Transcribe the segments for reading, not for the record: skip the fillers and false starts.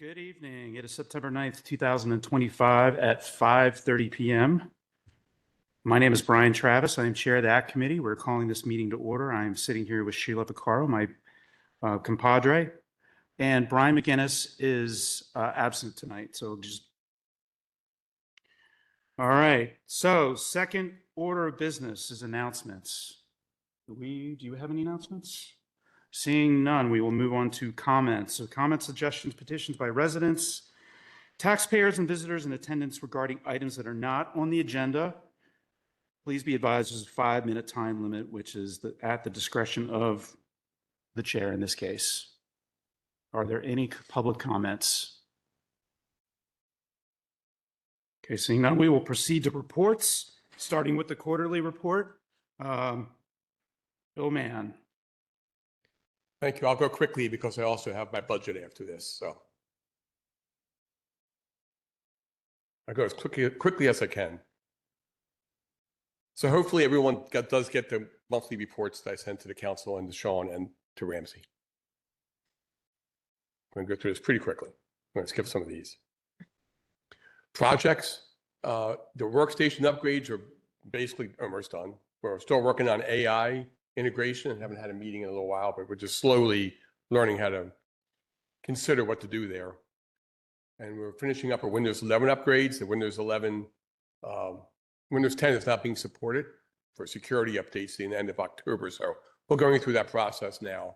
Good evening. It is September 9th, 2025 at 5:30 p.m. My name is Brian Travis. I am chair of the ACT committee. We're calling this meeting to order. I am sitting here with Sheila Picaro, my compadre, and Brian McGinnis is absent tonight. All right. So second order of business is announcements. Do you have any announcements? Seeing none, we will move on to comments. So comments, suggestions, petitions by residents, taxpayers, and visitors in attendance regarding items that are not on the agenda. Please be advised there's a 5-minute time limit, which is at the discretion of the chair in this case. Are there any public comments? Okay, seeing none, we will proceed to reports, starting with the quarterly report. Bill Mann. Thank you. I'll go quickly because I also have my budget after this. So I'll go as quickly as I can. So hopefully everyone does get the monthly reports that I sent to the council and to Sean and to Ramsey. I'm going to go through this pretty quickly. I'm going to skip some of these. Projects, the workstation upgrades are basically almost done. We're still working on AI integration and haven't had a meeting in a little while, but we're just slowly learning how to consider what to do there. And we're finishing up our Windows 11 upgrades. The Windows 11, Windows 10 is not being supported for security updates in the end of October. So we're going through that process now.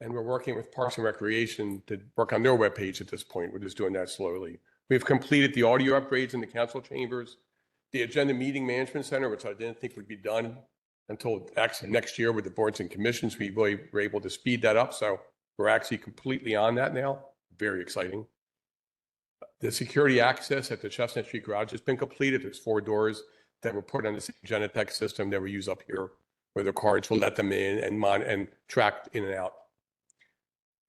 And we're working with Parks and Recreation to work on their webpage at this point. We're just doing that slowly. We've completed the audio upgrades in the council chambers, the Agenda Meeting Management Center, which I didn't think would be done until actually next year with the boards and commissions. We really were able to speed that up. So we're actually completely on that now. Very exciting. The security access at the Chestnut Street Garage has been completed. There's 4 doors that were put on the Genetec system that we use up here, where the cards will let them in and track in and out.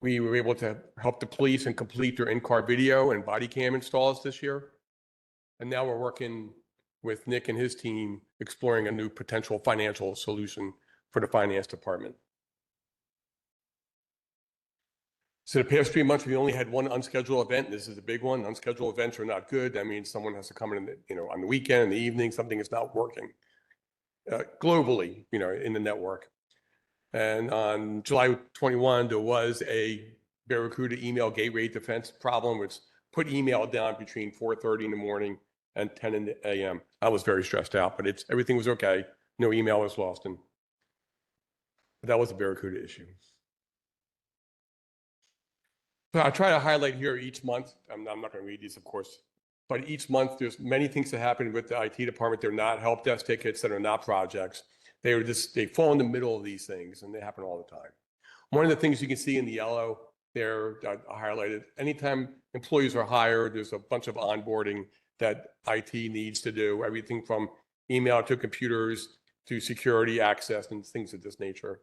We were able to help the police and complete their in-car video and body cam installs this year. And now we're working with Nick and his team exploring a new potential financial solution for the finance department. So the past 3 months, we only had one unscheduled event. This is a big one. Unscheduled events are not good. That means someone has to come in, on the weekend, in the evening, something is not working globally, in the network. And on July 21, there was a Barracuda email gateway defense problem, which put email down between 4:30 in the morning and 10 a.m. I was very stressed out, but everything was okay. No email was lost, but that was a Barracuda issue. So I try to highlight here each month. I'm not going to read these, of course, but each month there's many things that happen with the IT department. They're not help desk tickets, that are not projects. They fall in the middle of these things, and they happen all the time. One of the things you can see in the yellow there, highlighted, anytime employees are hired, there's a bunch of onboarding that IT needs to do, everything from email to computers to security access and things of this nature.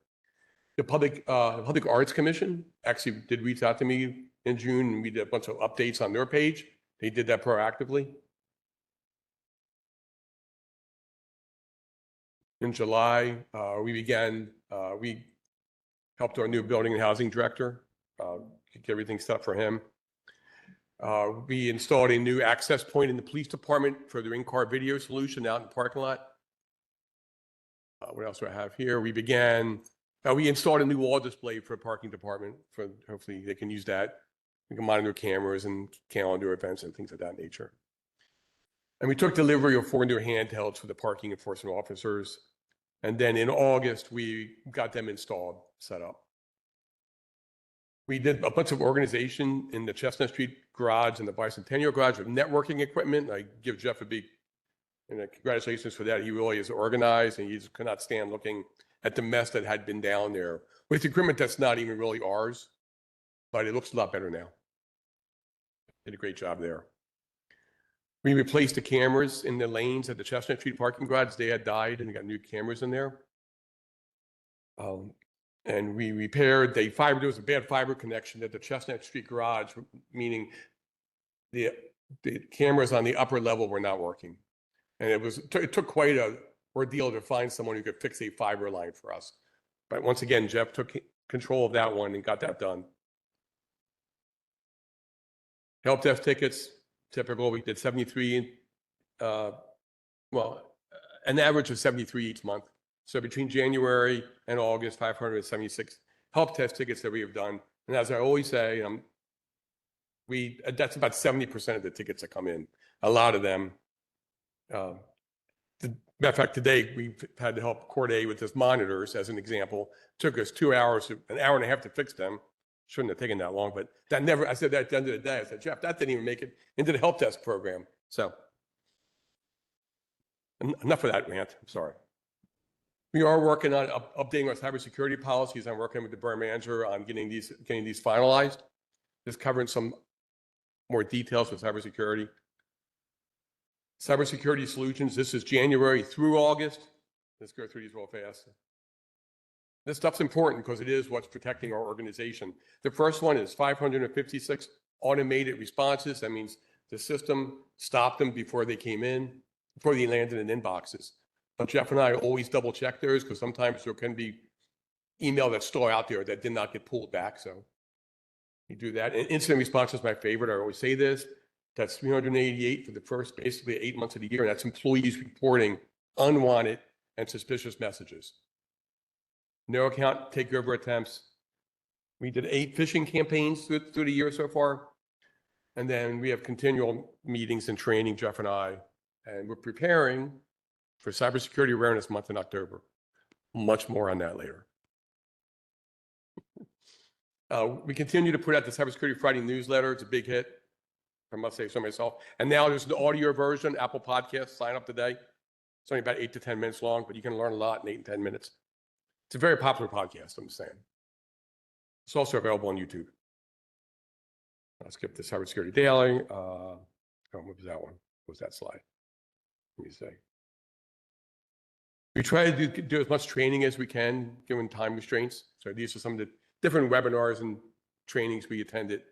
The Public Arts Commission actually did reach out to me in June, and we did a bunch of updates on their page. They did that proactively. In July, we helped our new building and housing director get everything set up for him. We installed a new access point in the police department for their in-car video solution out in the parking lot. What else do I have here? We installed a new wall display for the parking department. Hopefully they can use that. We can monitor cameras and calendar events and things of that nature. And we took delivery of 4 new handhelds for the parking enforcement officers. And then in August, we got them installed, set up. We did a bunch of organization in the Chestnut Street Garage and the Bicentennial Garage with networking equipment. I give Jeff a big congratulations for that. He really is organized, and he just could not stand looking at the mess that had been down there with equipment that's not even really ours, but it looks a lot better now. Did a great job there. We replaced the cameras in the lanes at the Chestnut Street parking garage. They had died, and we got new cameras in there. And we repaired there was a bad fiber connection at the Chestnut Street garage, meaning the cameras on the upper level were not working. And it took quite a ordeal to find someone who could fix a fiber line for us. But once again, Jeff took control of that one and got that done. Help desk tickets, typical, we did 73, an average of 73 each month. So between January and August, 576 help desk tickets that we have done. And as I always say, that's about 70% of the tickets that come in. A lot of them. Matter of fact, today we've had to help Court A with his monitors, as an example. Took us 2 hours, an hour and a half to fix them. Shouldn't have taken that long, but that never, I said that at the end of the day, I said, Jeff, that didn't even make it into the help desk program. So enough of that rant, I'm sorry. We are working on updating our cybersecurity policies. I'm working with the borough manager on getting these finalized. Just covering some more details with cybersecurity. Cybersecurity solutions, this is January through August. Let's go through these real fast. This stuff's important because it is what's protecting our organization. The first one is 556 automated responses. That means the system stopped them before they came in, before they landed in inboxes. But Jeff and I always double check those because sometimes there can be email that's still out there that did not get pulled back. So you do that. And incident response is my favorite. I always say this. That's 388 for the first basically 8 months of the year. And that's employees reporting unwanted and suspicious messages. No account takeover attempts. We did 8 phishing campaigns through the year so far. And then we have continual meetings and training, Jeff and I, and we're preparing for Cybersecurity Awareness Month in October. Much more on that later. We continue to put out the Cybersecurity Friday newsletter. It's a big hit. I must say so myself. And now there's the audio version, Apple Podcasts. Sign up today. It's only about 8 to 10 minutes long, but you can learn a lot in 8 and 10 minutes. It's a very popular podcast, I'm saying. It's also available on YouTube. I'll skip the Cybersecurity Daily. What was that one? What was that slide? Let me see. We try to do as much training as we can, given time restraints. So these are some of the different webinars and trainings we attended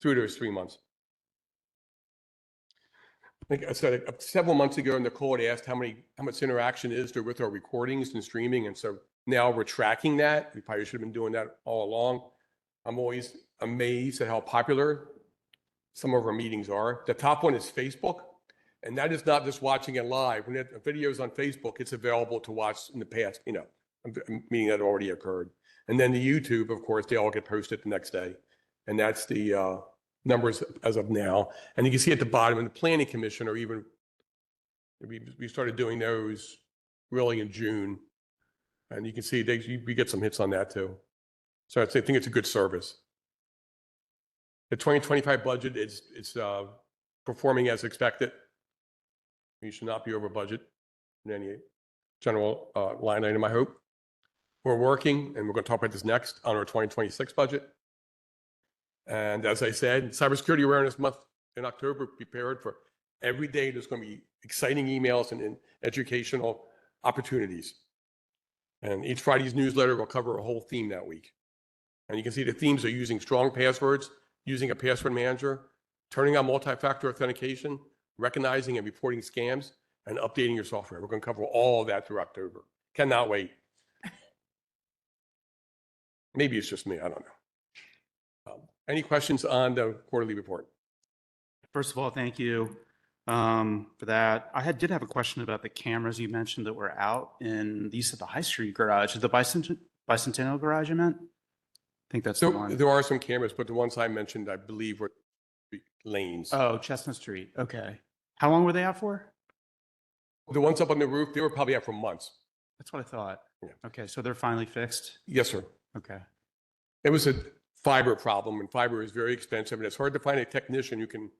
through those 3 months. I think I said several months ago, Nicole had asked how much interaction is there with our recordings and streaming. And so now we're tracking that. We probably should have been doing that all along. I'm always amazed at how popular some of our meetings are. The top one is Facebook. And that is not just watching it live. When a video is on Facebook, it's available to watch in the past, a meeting that already occurred. And then the YouTube, of course, they all get posted the next day. And that's the numbers as of now. And you can see at the bottom, in the Planning Commission, or even, we started doing those really in June. And you can see we get some hits on that too. So I think it's a good service. The 2025 budget is performing as expected. We should not be over budget in any general line item, I hope. We're working, and we're going to talk about this next, on our 2026 budget. And as I said, Cybersecurity Awareness Month in October, prepared for every day. There's going to be exciting emails and educational opportunities. And each Friday's newsletter will cover a whole theme that week. And you can see the themes are using strong passwords, using a password manager, turning on multi-factor authentication, recognizing and reporting scams, and updating your software. We're going to cover all of that through October. Cannot wait. Maybe it's just me. I don't know. Any questions on the quarterly report? First of all, thank you for that. I did have a question about the cameras you mentioned that were out in the High Street garage. Is the Bicentennial garage you meant? I think that's the one. There are some cameras, but the ones I mentioned, I believe, were lanes. Oh, Chestnut Street. Okay. How long were they out for? The ones up on the roof, they were probably out for months. That's what I thought. Yeah. Okay, so they're finally fixed? Yes, sir. Okay. It was a fiber problem, and fiber is very expensive, and it's hard to find a technician who can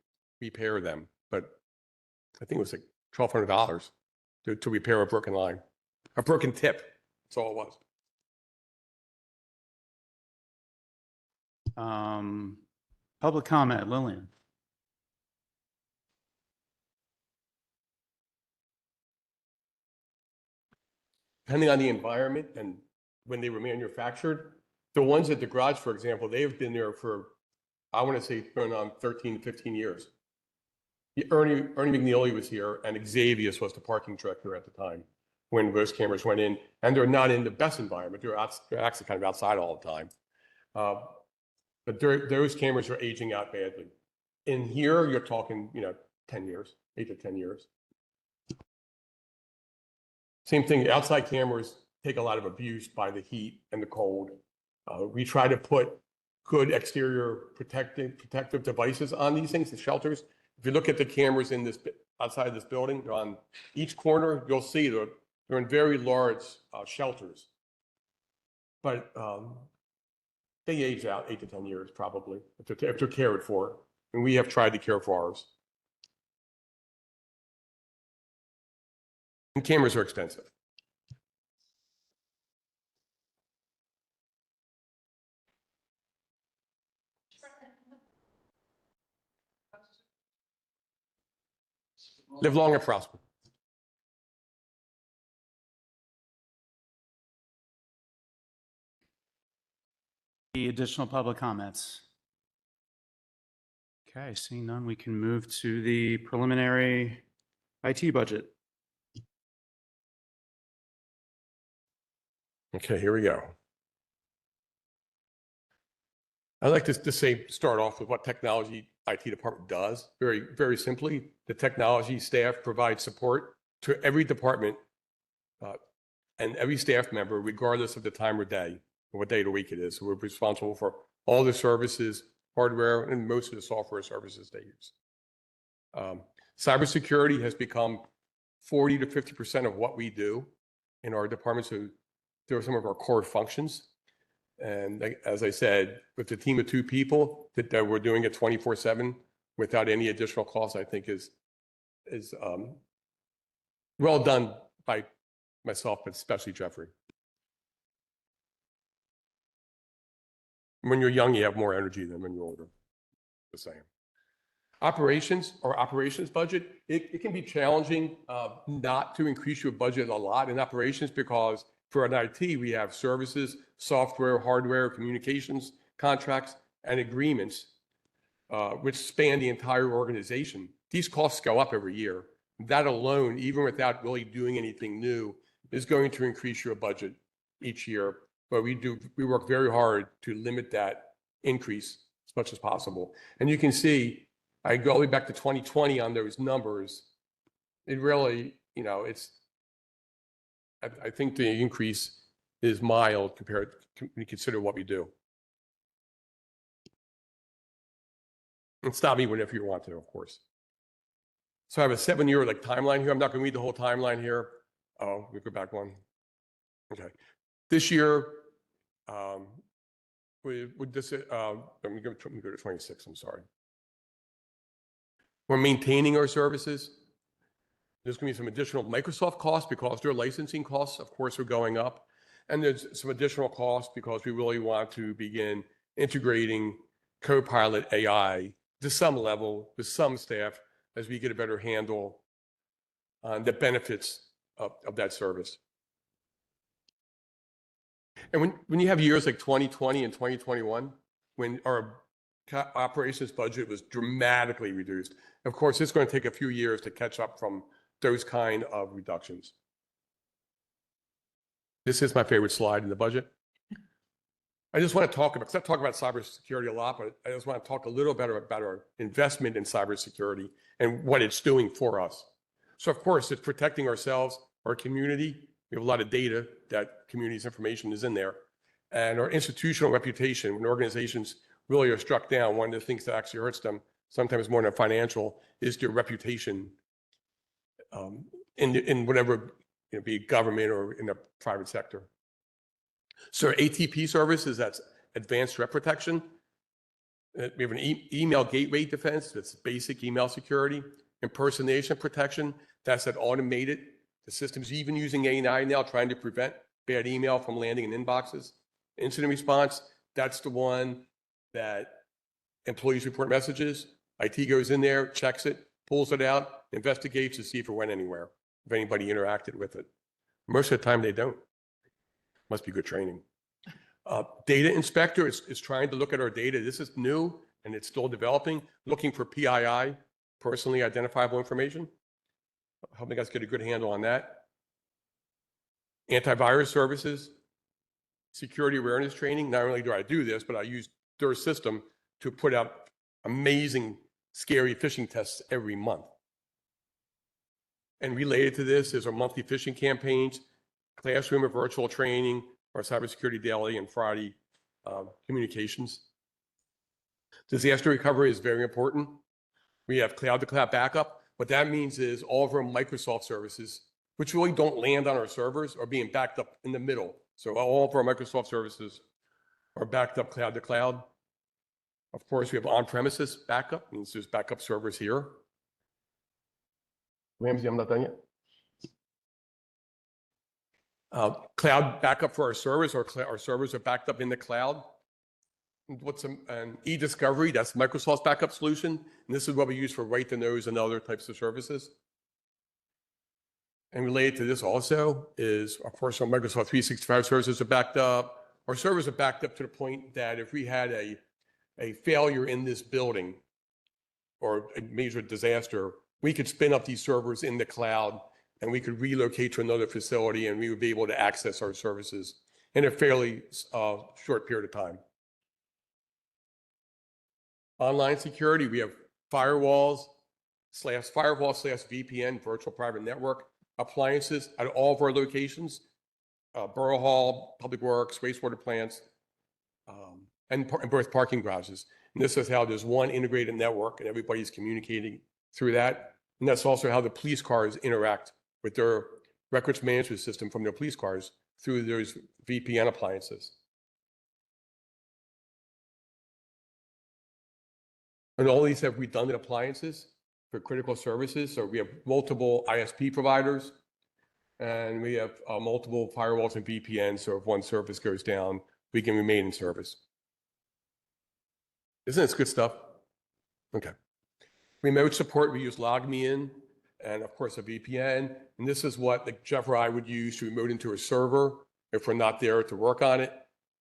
repair them. But I think it was like $1,200 to repair a broken line, a broken tip. That's all it was. Public comment, Lillian. Depending on the environment and when they were manufactured, the ones at the garage, for example, they have been there for, I want to say, going on 13, 15 years. Ernie McNeely was here, and Xavius was the parking director at the time when those cameras went in, and they're not in the best environment. They're actually kind of outside all the time. But those cameras are aging out badly. In here, you're talking, 10 years, 8 to 10 years. Same thing, outside cameras take a lot of abuse by the heat and the cold. We try to put good exterior protective devices on these things, the shelters. If you look at the cameras in this outside this building, they're on each corner, you'll see they're in very large shelters. But they age out 8 to 10 years probably if they're cared for, and we have tried to care for ours. And cameras are expensive. Live long and prosper. Any additional public comments? Okay, seeing none, we can move to the preliminary IT budget. Okay, here we go. I'd like to start off with what technology IT department does. Very, very simply, the technology staff provides support to every department and every staff member, regardless of the time of day or what day of the week it is. So we're responsible for all the services, hardware, and most of the software services they use. Cybersecurity has become 40 to 50% of what we do in our departments. So there are some of our core functions. And as I said, with the team of 2 people that we're doing it 24/7 without any additional cost, I think is well done by myself, but especially Jeffrey. When you're young, you have more energy than when you're older. The same. Operations or operations budget, it can be challenging not to increase your budget a lot in operations because for an IT, we have services, software, hardware, communications, contracts, and agreements, which span the entire organization. These costs go up every year. That alone, even without really doing anything new, is going to increase your budget each year. But we work very hard to limit that increase as much as possible. And you can see, I go all the way back to 2020 on those numbers. It really, I think the increase is mild compared when you consider what we do. And stop me whenever you want to, of course. So I have a 7-year timeline here. I'm not going to read the whole timeline here. Oh, we go back one. Okay. This year, let me go to 26. I'm sorry. We're maintaining our services. There's going to be some additional Microsoft costs because their licensing costs, of course, are going up. And there's some additional costs because we really want to begin integrating Copilot AI to some level with some staff as we get a better handle on the benefits of that service. And when you have years like 2020 and 2021, when our operations budget was dramatically reduced, of course, it's going to take a few years to catch up from those kind of reductions. This is my favorite slide in the budget. I just want to talk about, because I talk about cybersecurity a lot, but I just want to talk a little better about our investment in cybersecurity and what it's doing for us. So of course, it's protecting ourselves, our community. We have a lot of data that community's information is in there. And our institutional reputation, when organizations really are struck down, one of the things that actually hurts them, sometimes more than financial, is their reputation in whatever, be it government or in the private sector. So ATP services, that's advanced threat protection. We have an email gateway defense, that's basic email security. Impersonation protection, that's that automated. The system's even using AI now, trying to prevent bad email from landing in inboxes. Incident response, that's the one that employees report messages. IT goes in there, checks it, pulls it out, investigates to see if it went anywhere, if anybody interacted with it. Most of the time they don't. Must be good training. Data inspector is trying to look at our data. This is new and it's still developing, looking for PII, personally identifiable information. Helping us get a good handle on that. Antivirus services, security awareness training. Not only do I do this, but I use their system to put out amazing, scary phishing tests every month. And related to this is our monthly phishing campaigns, classroom or virtual training, our cybersecurity daily and Friday communications. Disaster recovery is very important. We have cloud-to-cloud backup. What that means is all of our Microsoft services, which really don't land on our servers, are being backed up in the middle. So all of our Microsoft services are backed up cloud to cloud. Of course, we have on-premises backup, means there's backup servers here. Ramsey, I'm not done yet. Cloud backup for our servers, our servers are backed up in the cloud. What's an e-discovery? That's Microsoft's backup solution. And this is what we use for Right to Knows and other types of services. And related to this also is, of course, our Microsoft 365 services are backed up. Our servers are backed up to the point that if we had a failure in this building or a major disaster, we could spin up these servers in the cloud and we could relocate to another facility and we would be able to access our services in a fairly short period of time. Online security, we have firewall/VPN, virtual private network appliances at all of our locations, Borough Hall, Public Works, wastewater plants, and both parking garages. And this is how there's one integrated network and everybody's communicating through that. And that's also how the police cars interact with their records management system from their police cars through those VPN appliances. And all these have redundant appliances for critical services. So we have multiple ISP providers and we have multiple firewalls and VPNs. So if one service goes down, we can remain in service. Isn't this good stuff? Okay. Remote support, we use LogMeIn and of course a VPN. And this is what Jeff or I would use to remote into a server if we're not there to work on it,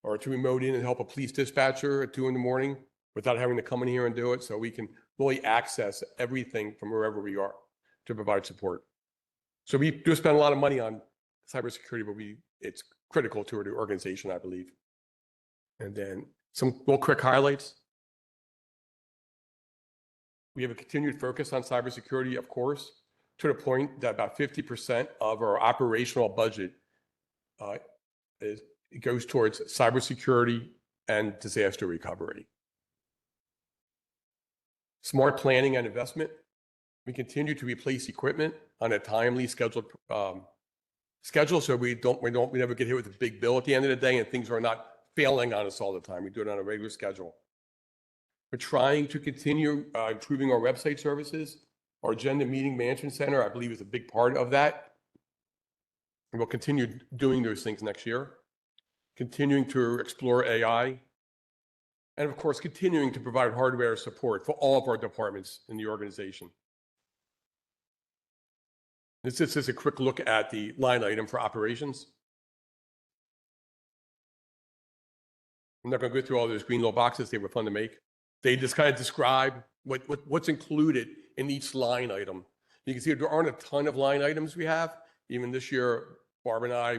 or to remote in and help a police dispatcher at 2 in the morning without having to come in here and do it. So we can really access everything from wherever we are to provide support. So we do spend a lot of money on cybersecurity, but it's critical to our organization, I believe. And then some real quick highlights. We have a continued focus on cybersecurity, of course, to the point that about 50% of our operational budget goes towards cybersecurity and disaster recovery. Smart planning and investment. We continue to replace equipment on a timely schedule, so we never get hit with a big bill at the end of the day and things are not failing on us all the time. We do it on a regular schedule. We're trying to continue improving our website services. Our agenda meeting management center, I believe, is a big part of that. And we'll continue doing those things next year. Continuing to explore AI. And of course, continuing to provide hardware support for all of our departments in the organization. This is just a quick look at the line item for operations. I'm not going to go through all those green little boxes. They were fun to make. They just kind of describe what's included in each line item. You can see there aren't a ton of line items we have. Even this year, Barb and I,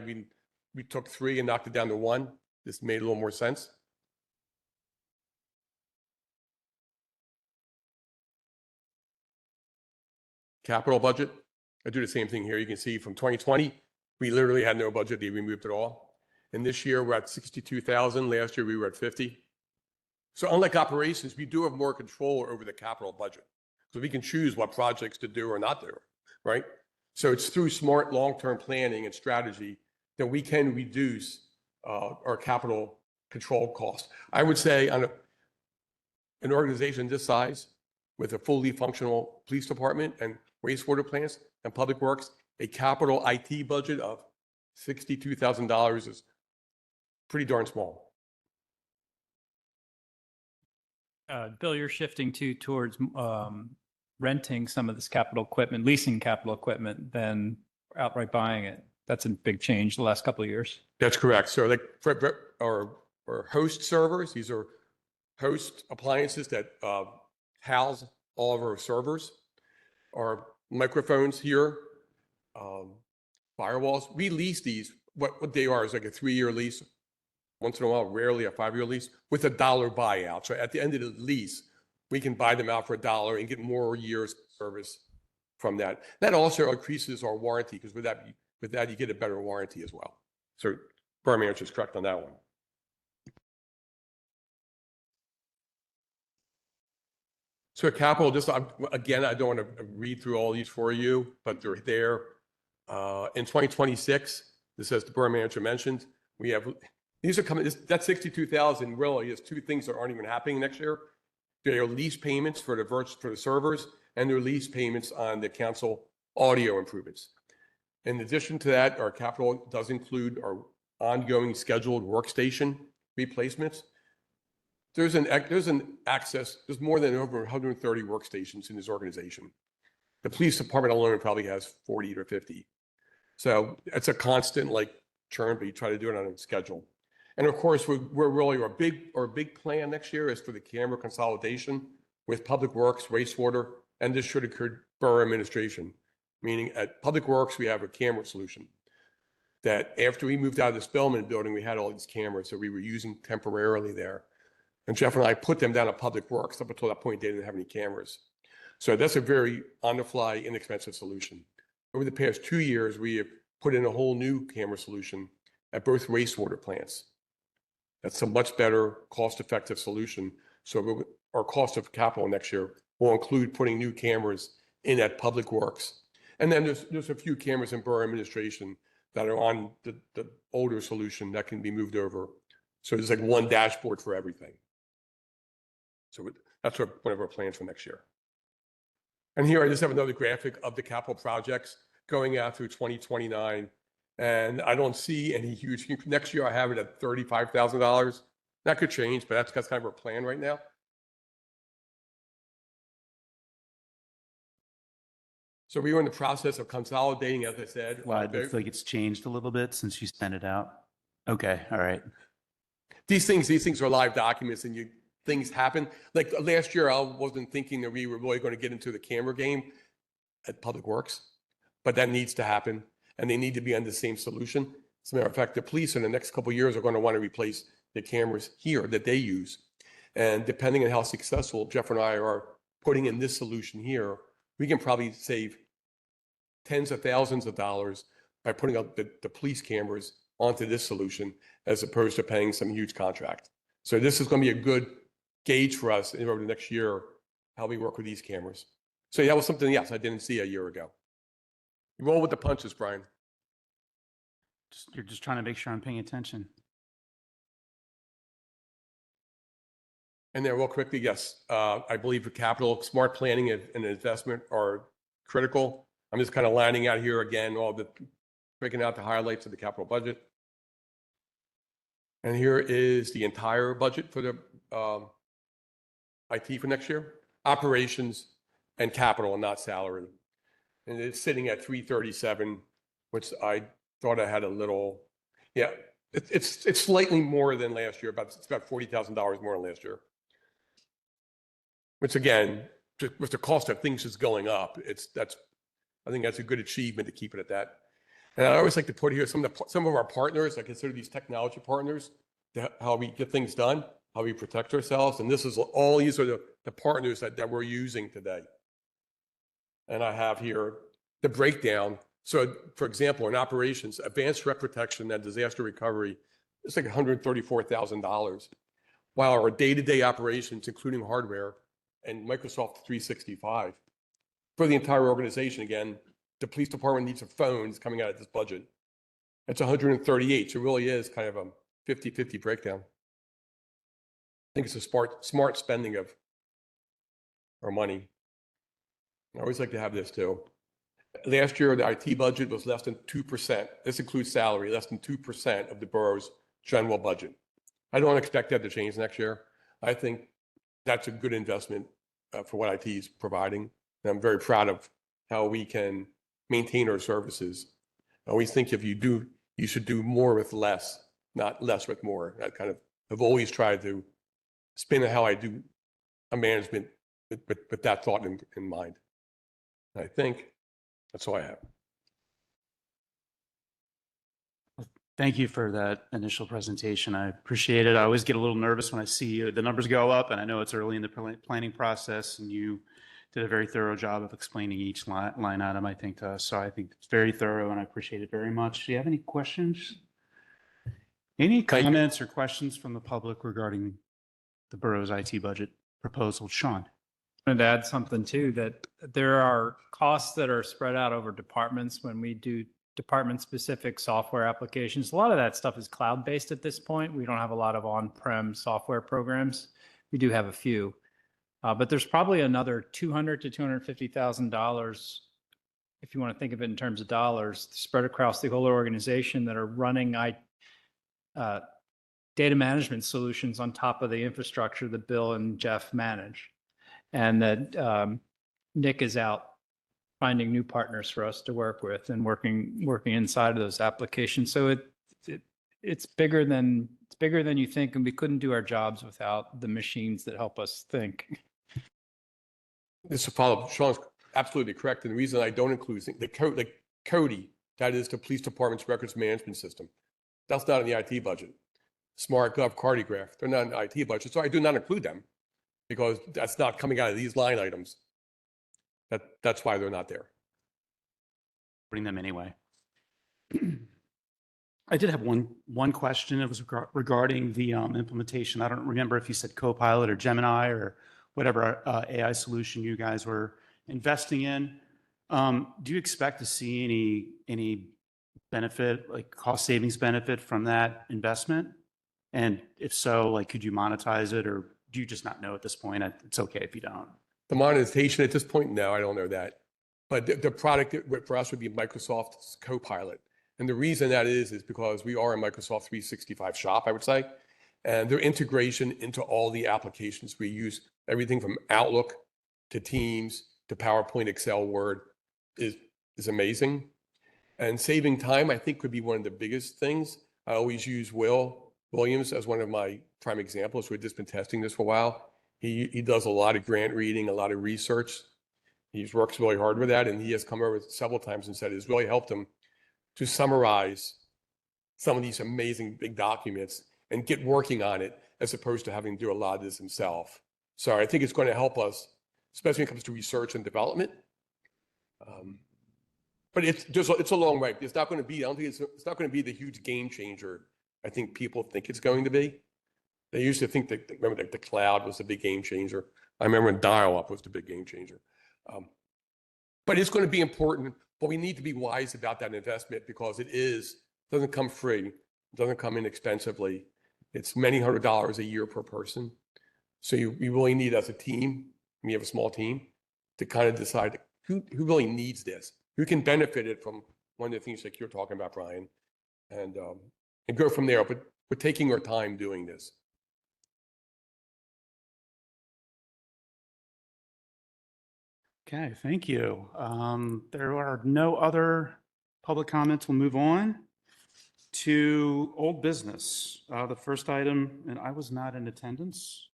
we took 3 and knocked it down to 1. This made a little more sense. Capital budget. I do the same thing here. You can see from 2020, we literally had no budget. They removed it all. And this year we're at 62,000. Last year we were at 50. So unlike operations, we do have more control over the capital budget. So we can choose what projects to do or not do, right? So it's through smart long-term planning and strategy that we can reduce our capital control costs. I would say on an organization this size with a fully functional police department and wastewater plants and public works, a capital IT budget of $62,000 is pretty darn small. Bill, you're shifting towards renting some of this capital equipment, leasing capital equipment, than outright buying it. That's a big change the last couple of years. That's correct. So like for our host servers, these are host appliances that house all of our servers. Our microphones here, firewalls. We lease these. What they are is like a 3-year lease once in a while, rarely a 5-year lease, with a $1 buyout. So at the end of the lease, we can buy them out for $1 and get more years of service from that. That also increases our warranty, because with that, you get a better warranty as well. So Borough Manager is correct on that one. So capital, just again, I don't want to read through all these for you, but they're there. In 2026, this, as the Borough Manager mentioned, we have, these are coming, that 62,000 really is two things that aren't even happening next year. There are lease payments for the servers, and there are lease payments on the council audio improvements. In addition to that, our capital does include our ongoing scheduled workstation replacements. There's more than over 130 workstations in this organization. The police department alone probably has 40 or 50. So it's a constant churn, but you try to do it on a schedule. And of course, we're really, our big plan next year is for the camera consolidation with Public Works, wastewater, and this should occur borough administration. Meaning at Public Works, we have a camera solution that after we moved out of the Spellman building, we had all these cameras that we were using temporarily there. And Jeff and I put them down at Public Works. Up until that point, they didn't have any cameras. So that's a very on-the-fly, inexpensive solution. Over the past 2 years, we have put in a whole new camera solution at both wastewater plants. That's a much better, cost-effective solution. So our cost of capital next year will include putting new cameras in at Public Works. And then there's a few cameras in borough administration that are on the older solution that can be moved over. So there's one dashboard for everything. So that's one of our plans for next year. And here I just have another graphic of the capital projects going out through 2029. And I don't see any huge, next year I have it at $35,000. That could change, but that's kind of our plan right now. So we were in the process of consolidating, as I said. Well, it looks like it's changed a little bit since you sent it out. Okay, all right. These things are live documents, and things happen. Like last year, I wasn't thinking that we were really going to get into the camera game at Public Works, but that needs to happen, and they need to be on the same solution. As a matter of fact, the police in the next couple of years are going to want to replace the cameras here that they use. And depending on how successful Jeff and I are putting in this solution here, we can probably save tens of thousands of dollars by putting up the police cameras onto this solution, as opposed to paying some huge contract. So this is going to be a good gauge for us over the next year, how we work with these cameras. So that was something else I didn't see a year ago. You roll with the punches, Brian. You're just trying to make sure I'm paying attention. And then real quickly, yes, I believe the capital, smart planning and investment are critical. I'm just kind of lining out here again, breaking out the highlights of the capital budget. And here is the entire budget for the IT for next year, operations and capital, and not salary. And it's sitting at 337, which I thought I had a little, yeah, it's slightly more than last year, it's about $40,000 more than last year. Which again, just with the cost of things is going up, I think that's a good achievement to keep it at that. And I always like to put here some of our partners. I consider these technology partners, how we get things done, how we protect ourselves. And these are the partners that we're using today. And I have here the breakdown. So for example, in operations, advanced threat protection and disaster recovery, it's like $134,000. While our day-to-day operations, including hardware and Microsoft 365, for the entire organization, again, the police department needs a phone. It's coming out of this budget. It's 138. So it really is kind of a 50-50 breakdown. I think it's a smart spending of our money. I always like to have this too. Last year, the IT budget was less than 2%. This includes salary, less than 2% of the borough's general budget. I don't expect that to change next year. I think that's a good investment for what IT is providing. And I'm very proud of how we can maintain our services. I always think you should do more with less, not less with more. I've always tried to spin how I do a management with that thought in mind. And I think that's all I have. Thank you for that initial presentation. I appreciate it. I always get a little nervous when I see the numbers go up, and I know it's early in the planning process, and you did a very thorough job of explaining each line item, I think, to us. So I think it's very thorough, and I appreciate it very much. Do you have any questions? Any Thank you. comments or questions from the public regarding the borough's IT budget proposal? Sean? wanted to add something too, that there are costs that are spread out over departments when we do department-specific software applications. A lot of that stuff is cloud-based at this point. We don't have a lot of on-prem software programs. We do have a few, but there's probably another $200,000 to $250,000, if you want to think of it in terms of dollars, spread across the whole organization that are running data management solutions on top of the infrastructure that Bill and Jeff manage. And that Nick is out finding new partners for us to work with and working inside of those applications. So it's bigger than you think, and we couldn't do our jobs without the machines that help us think. This is a follow-up. Sean's absolutely correct. And the reason I don't include the CODI, that is the police department's records management system. That's not in the IT budget. SmartGov, Cartograph, they're not in the IT budget. So I do not include them because that's not coming out of these line items. That's why they're not there. Bring them anyway. I did have one question. It was regarding the implementation. I don't remember if you said Copilot or Gemini or whatever AI solution you guys were investing in. Do you expect to see any benefit, like cost savings benefit from that investment? And if so, like, could you monetize it, or do you just not know at this point? It's okay if you don't. The monetization at this point, no, I don't know that. But the product for us would be Microsoft's Copilot. And the reason that is because we are a Microsoft 365 shop, I would say. And their integration into all the applications we use, everything from Outlook to Teams to PowerPoint, Excel, Word, is amazing. And saving time, I think, could be one of the biggest things. I always use Will Williams as one of my prime examples. We've just been testing this for a while. He does a lot of grant reading, a lot of research. He works really hard with that, and he has come over several times and said it's really helped him to summarize some of these amazing big documents and get working on it, as opposed to having to do a lot of this himself. So I think it's going to help us, especially when it comes to research and development. But it's a long way. It's not going to be. I don't think it's not going to be the huge game changer I think people think it's going to be. They used to think that, remember, the cloud was the big game changer. I remember when dial-up was the big game changer. But it's going to be important, but we need to be wise about that investment because it doesn't come free. It doesn't come inexpensively. It's many $100s a year per person. So you really need, as a team, when you have a small team, to kind of decide who really needs this, who can benefit it from one of the things like you're talking about, Brian, and go from there. But we're taking our time doing this. Okay, thank you. There are no other public comments. We'll move on to old business. The first item, and I was not in attendance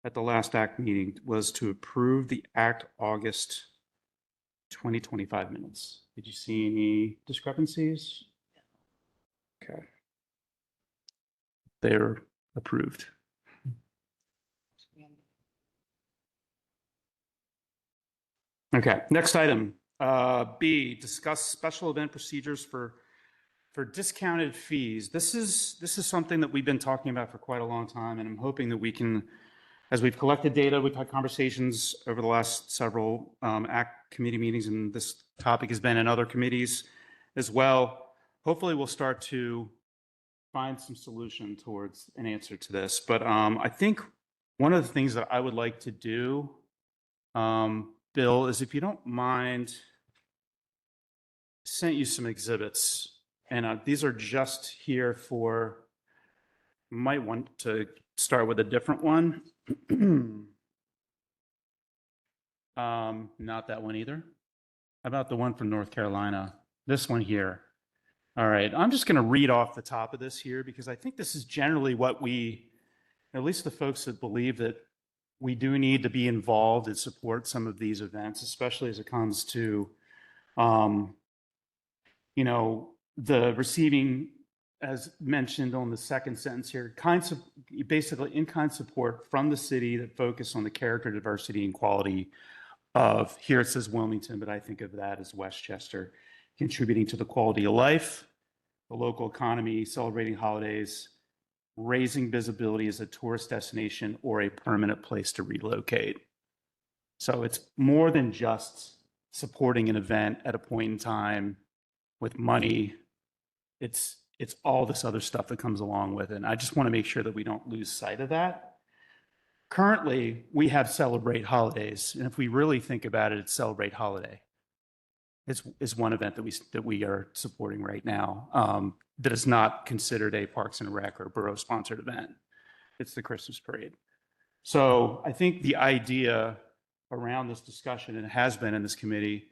at the last ACT meeting, was to approve the ACT August 2025 minutes. Did you see any discrepancies? Okay. They're approved. Okay, next item, B, discuss special event procedures for discounted fees. This is something that we've been talking about for quite a long time, and I'm hoping that we can, as we've collected data, we've had conversations over the last several ACT committee meetings, and this topic has been in other committees as well. Hopefully we'll start to find some solution towards an answer to this. But I think one of the things that I would like to do, Bill, is if you don't mind, I sent you some exhibits, and these are just here for, might want to start with a different one. Not that one either. How about the one from North Carolina? This one here. All right, I'm just going to read off the top of this here because I think this is generally what we, at least the folks that believe that we do need to be involved and support some of these events, especially as it comes to, the receiving as mentioned on the second sentence here, basically in-kind support from the city that focus on the character, diversity, and quality of, here it says Wilmington, but I think of that as Westchester, contributing to the quality of life, the local economy, celebrating holidays, raising visibility as a tourist destination or a permanent place to relocate. So it's more than just supporting an event at a point in time with money. It's all this other stuff that comes along with it. And I just want to make sure that we don't lose sight of that. Currently, we have Celebrate Holidays. And if we really think about it, it's Celebrate Holiday. Is one event that we are supporting right now that is not considered a Parks and Rec or borough-sponsored event. It's the Christmas parade. So I think the idea around this discussion, and it has been in this committee,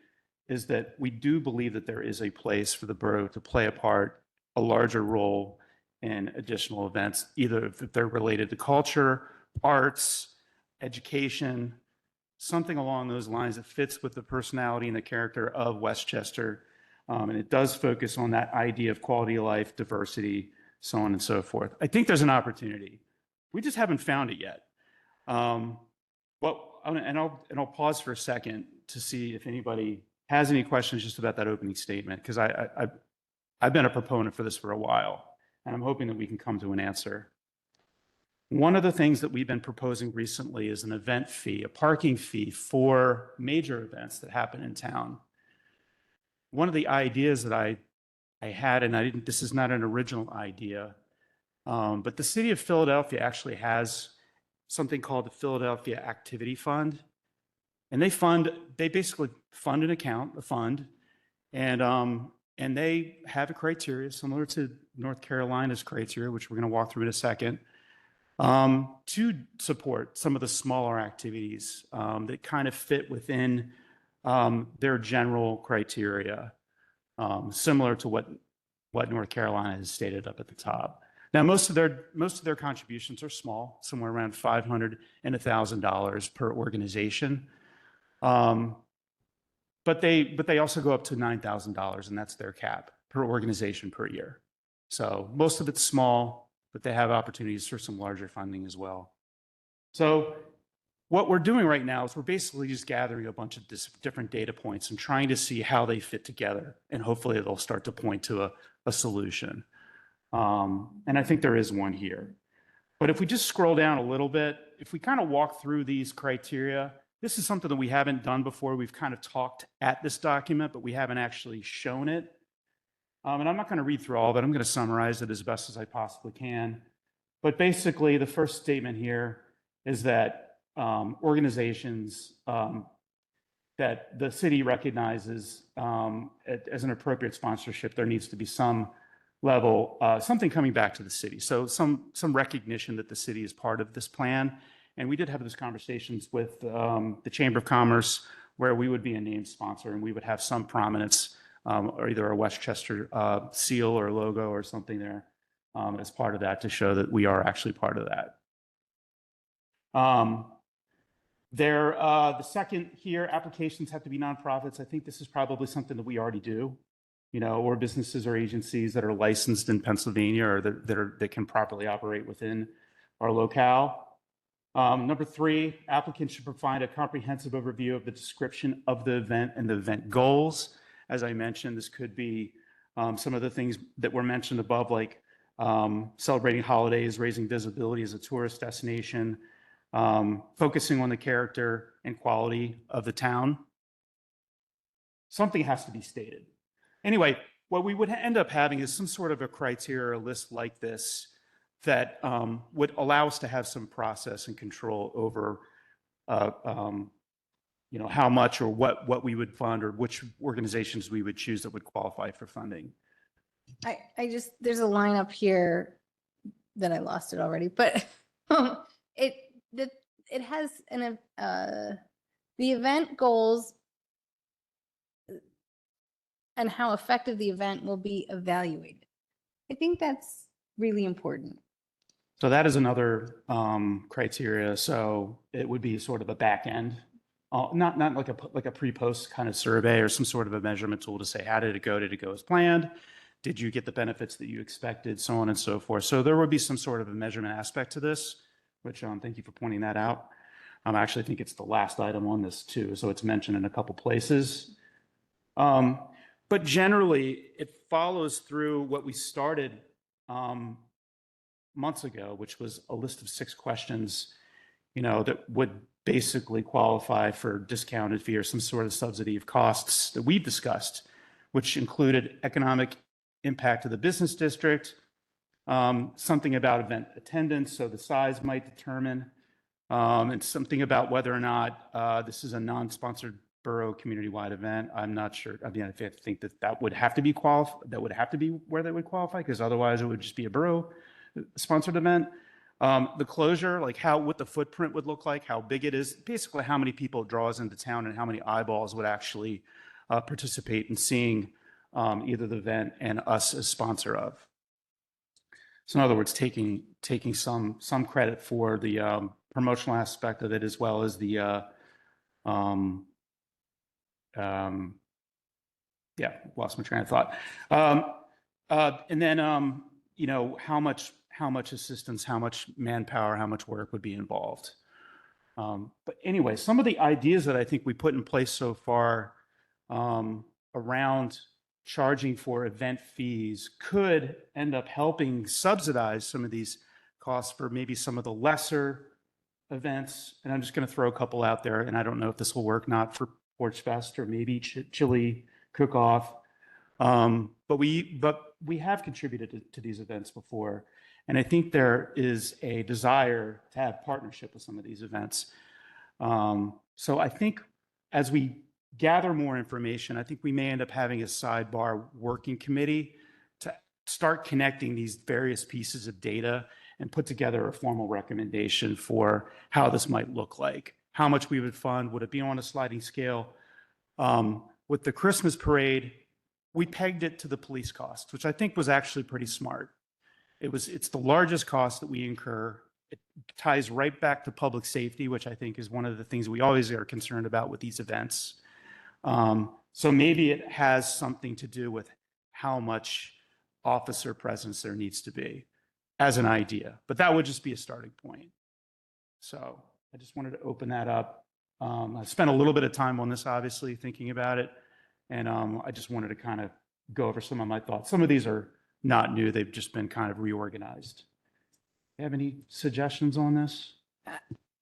is that we do believe that there is a place for the borough to play a larger role in additional events, either if they're related to culture, arts, education, something along those lines that fits with the personality and the character of Westchester. And it does focus on that idea of quality of life, diversity, so on and so forth. I think there's an opportunity. We just haven't found it yet. I'll pause for a second to see if anybody has any questions just about that opening statement, because I've been a proponent for this for a while, and I'm hoping that we can come to an answer. One of the things that we've been proposing recently is an event fee, a parking fee for major events that happen in town. One of the ideas that I had, and this is not an original idea, but the city of Philadelphia actually has something called the Philadelphia Activity Fund. And they basically fund an account, a fund, and they have a criteria similar to North Carolina's criteria, which we're going to walk through in a second, to support some of the smaller activities that kind of fit within their general criteria, similar to what North Carolina has stated up at the top. Now, most of their contributions are small, somewhere around $500 and $1,000 per organization. But they also go up to $9,000, and that's their cap per organization per year. So most of it's small, but they have opportunities for some larger funding as well. So what we're doing right now is we're basically just gathering a bunch of different data points and trying to see how they fit together, and hopefully they'll start to point to a solution. And I think there is one here. But if we just scroll down a little bit, if we kind of walk through these criteria, this is something that we haven't done before. We've kind of talked at this document, but we haven't actually shown it. And I'm not going to read through all of it. I'm going to summarize it as best as I possibly can. But basically, the first statement here is that organizations that the city recognizes as an appropriate sponsorship, there needs to be some level, something coming back to the city. So some recognition that the city is part of this plan. And we did have those conversations with the Chamber of Commerce, where we would be a named sponsor and we would have some prominence, or either a Westchester seal or logo or something there as part of that, to show that we are actually part of that. The second here, applications have to be nonprofits. I think this is probably something that we already do, or businesses or agencies that are licensed in Pennsylvania or that can properly operate within our locale. Number 3, applicants should provide a comprehensive overview of the description of the event and the event goals. As I mentioned, this could be some of the things that were mentioned above, like celebrating holidays, raising visibility as a tourist destination, focusing on the character and quality of the town. Something has to be stated. Anyway, what we would end up having is some sort of a criteria list like this that would allow us to have some process and control over, how much or what we would fund or which organizations we would choose that would qualify for funding. There's a line up here that I lost it already, but it has the event goals and how effective the event will be evaluated. I think that's really important. So that is another criteria. So it would be sort of a back end, not like a pre-post kind of survey or some sort of a measurement tool to say, how did it go? Did it go as planned? Did you get the benefits that you expected, so on and so forth. So there would be some sort of a measurement aspect to this, which thank you for pointing that out. I actually think it's the last item on this too, so it's mentioned in a couple places. But generally, it follows through what we started months ago, which was a list of 6 questions, that would basically qualify for discounted fee or some sort of subsidy of costs that we've discussed, which included economic impact of the business district, something about event attendance, so the size might determine, and something about whether or not this is a non-sponsored borough community-wide event. I'm not sure. I mean, I think that would have to be that would have to be where they would qualify, because otherwise it would just be a borough-sponsored event. The closure, like what the footprint would look like, how big it is, basically how many people it draws into town and how many eyeballs would actually participate in seeing either the event and us as sponsor of. So in other words, taking some credit for the promotional aspect of it, as well as the yeah, lost my train of thought. And then how much assistance, how much manpower, how much work would be involved. But anyway, some of the ideas that I think we put in place so far around charging for event fees could end up helping subsidize some of these costs for maybe some of the lesser events. And I'm just going to throw a couple out there, and I don't know if this will work, not for Porch Fest or maybe Chili Cook-Off. But we have contributed to these events before. And I think there is a desire to have partnership with some of these events. So I think as we gather more information, I think we may end up having a sidebar working committee to start connecting these various pieces of data and put together a formal recommendation for how this might look like. How much we would fund, would it be on a sliding scale? With the Christmas parade, we pegged it to the police cost, which I think was actually pretty smart. It's the largest cost that we incur. It ties right back to public safety, which I think is one of the things we always are concerned about with these events. So maybe it has something to do with how much officer presence there needs to be as an idea, but that would just be a starting point. So I just wanted to open that up. I spent a little bit of time on this, obviously, thinking about it. And I just wanted to kind of go over some of my thoughts. Some of these are not new. They've just been kind of reorganized. You have any suggestions on this?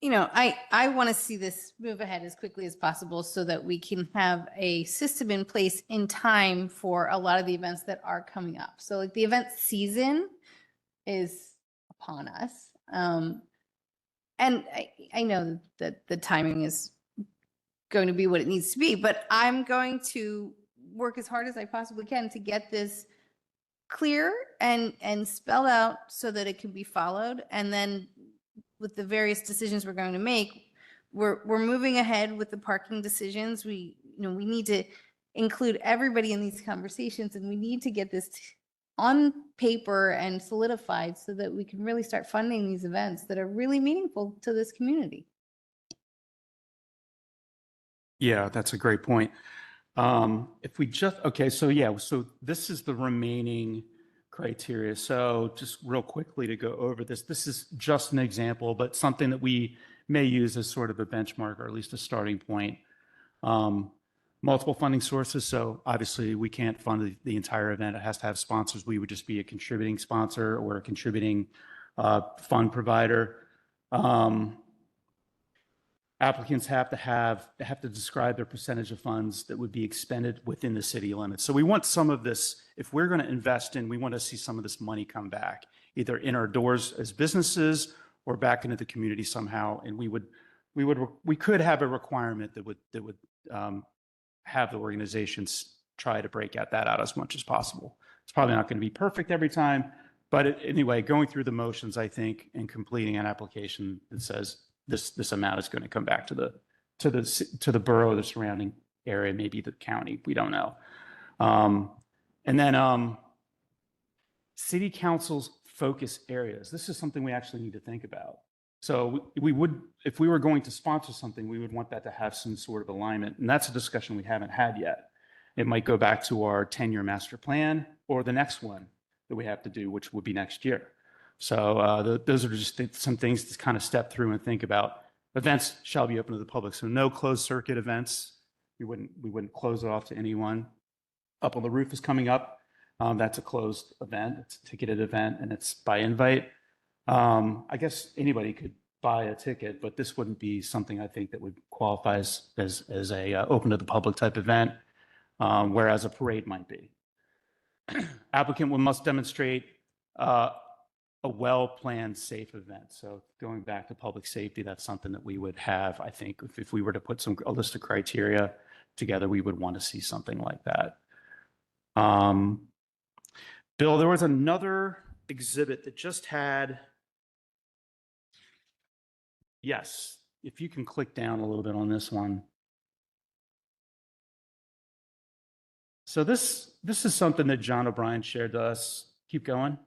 I want to see this move ahead as quickly as possible so that we can have a system in place in time for a lot of the events that are coming up. So like the event season is upon us. And I know that the timing is going to be what it needs to be, but I'm going to work as hard as I possibly can to get this clear and spelled out so that it can be followed. And then with the various decisions we're going to make, we're moving ahead with the parking decisions. We need to include everybody in these conversations, and we need to get this on paper and solidified so that we can really start funding these events that are really meaningful to this community. Yeah, that's a great point. If we just, okay, so yeah, so this is the remaining criteria. So just real quickly to go over this, this is just an example, but something that we may use as sort of a benchmark or at least a starting point. Multiple funding sources. So obviously we can't fund the entire event. It has to have sponsors. We would just be a contributing sponsor or a contributing fund provider. Applicants have to describe their percentage of funds that would be expended within the city limits. So we want some of this, if we're going to invest in, we want to see some of this money come back, either in our doors as businesses or back into the community somehow. And we could have a requirement that would have the organizations try to break that out as much as possible. It's probably not going to be perfect every time, but anyway, going through the motions, I think, and completing an application that says this amount is going to come back to the borough, the surrounding area, maybe the county, we don't know. And then city council's focus areas. This is something we actually need to think about. So we would, if we were going to sponsor something, we would want that to have some sort of alignment. And that's a discussion we haven't had yet. It might go back to our 10-year master plan or the next one that we have to do, which would be next year. So those are just some things to kind of step through and think about. Events shall be open to the public, so no closed circuit events. We wouldn't close it off to anyone. Up on the Roof is coming up. That's a closed event. It's a ticketed event, and it's by invite. I guess anybody could buy a ticket, but this wouldn't be something I think that would qualify as a open to the public type event, whereas a parade might be. Applicant must demonstrate a well-planned, safe event. So going back to public safety, that's something that we would have, I think, if we were to put a list of criteria together, we would want to see something like that. Bill, there was another exhibit that just had, yes, if you can click down a little bit on this one. So this is something that John O'Brien shared to us. Keep going.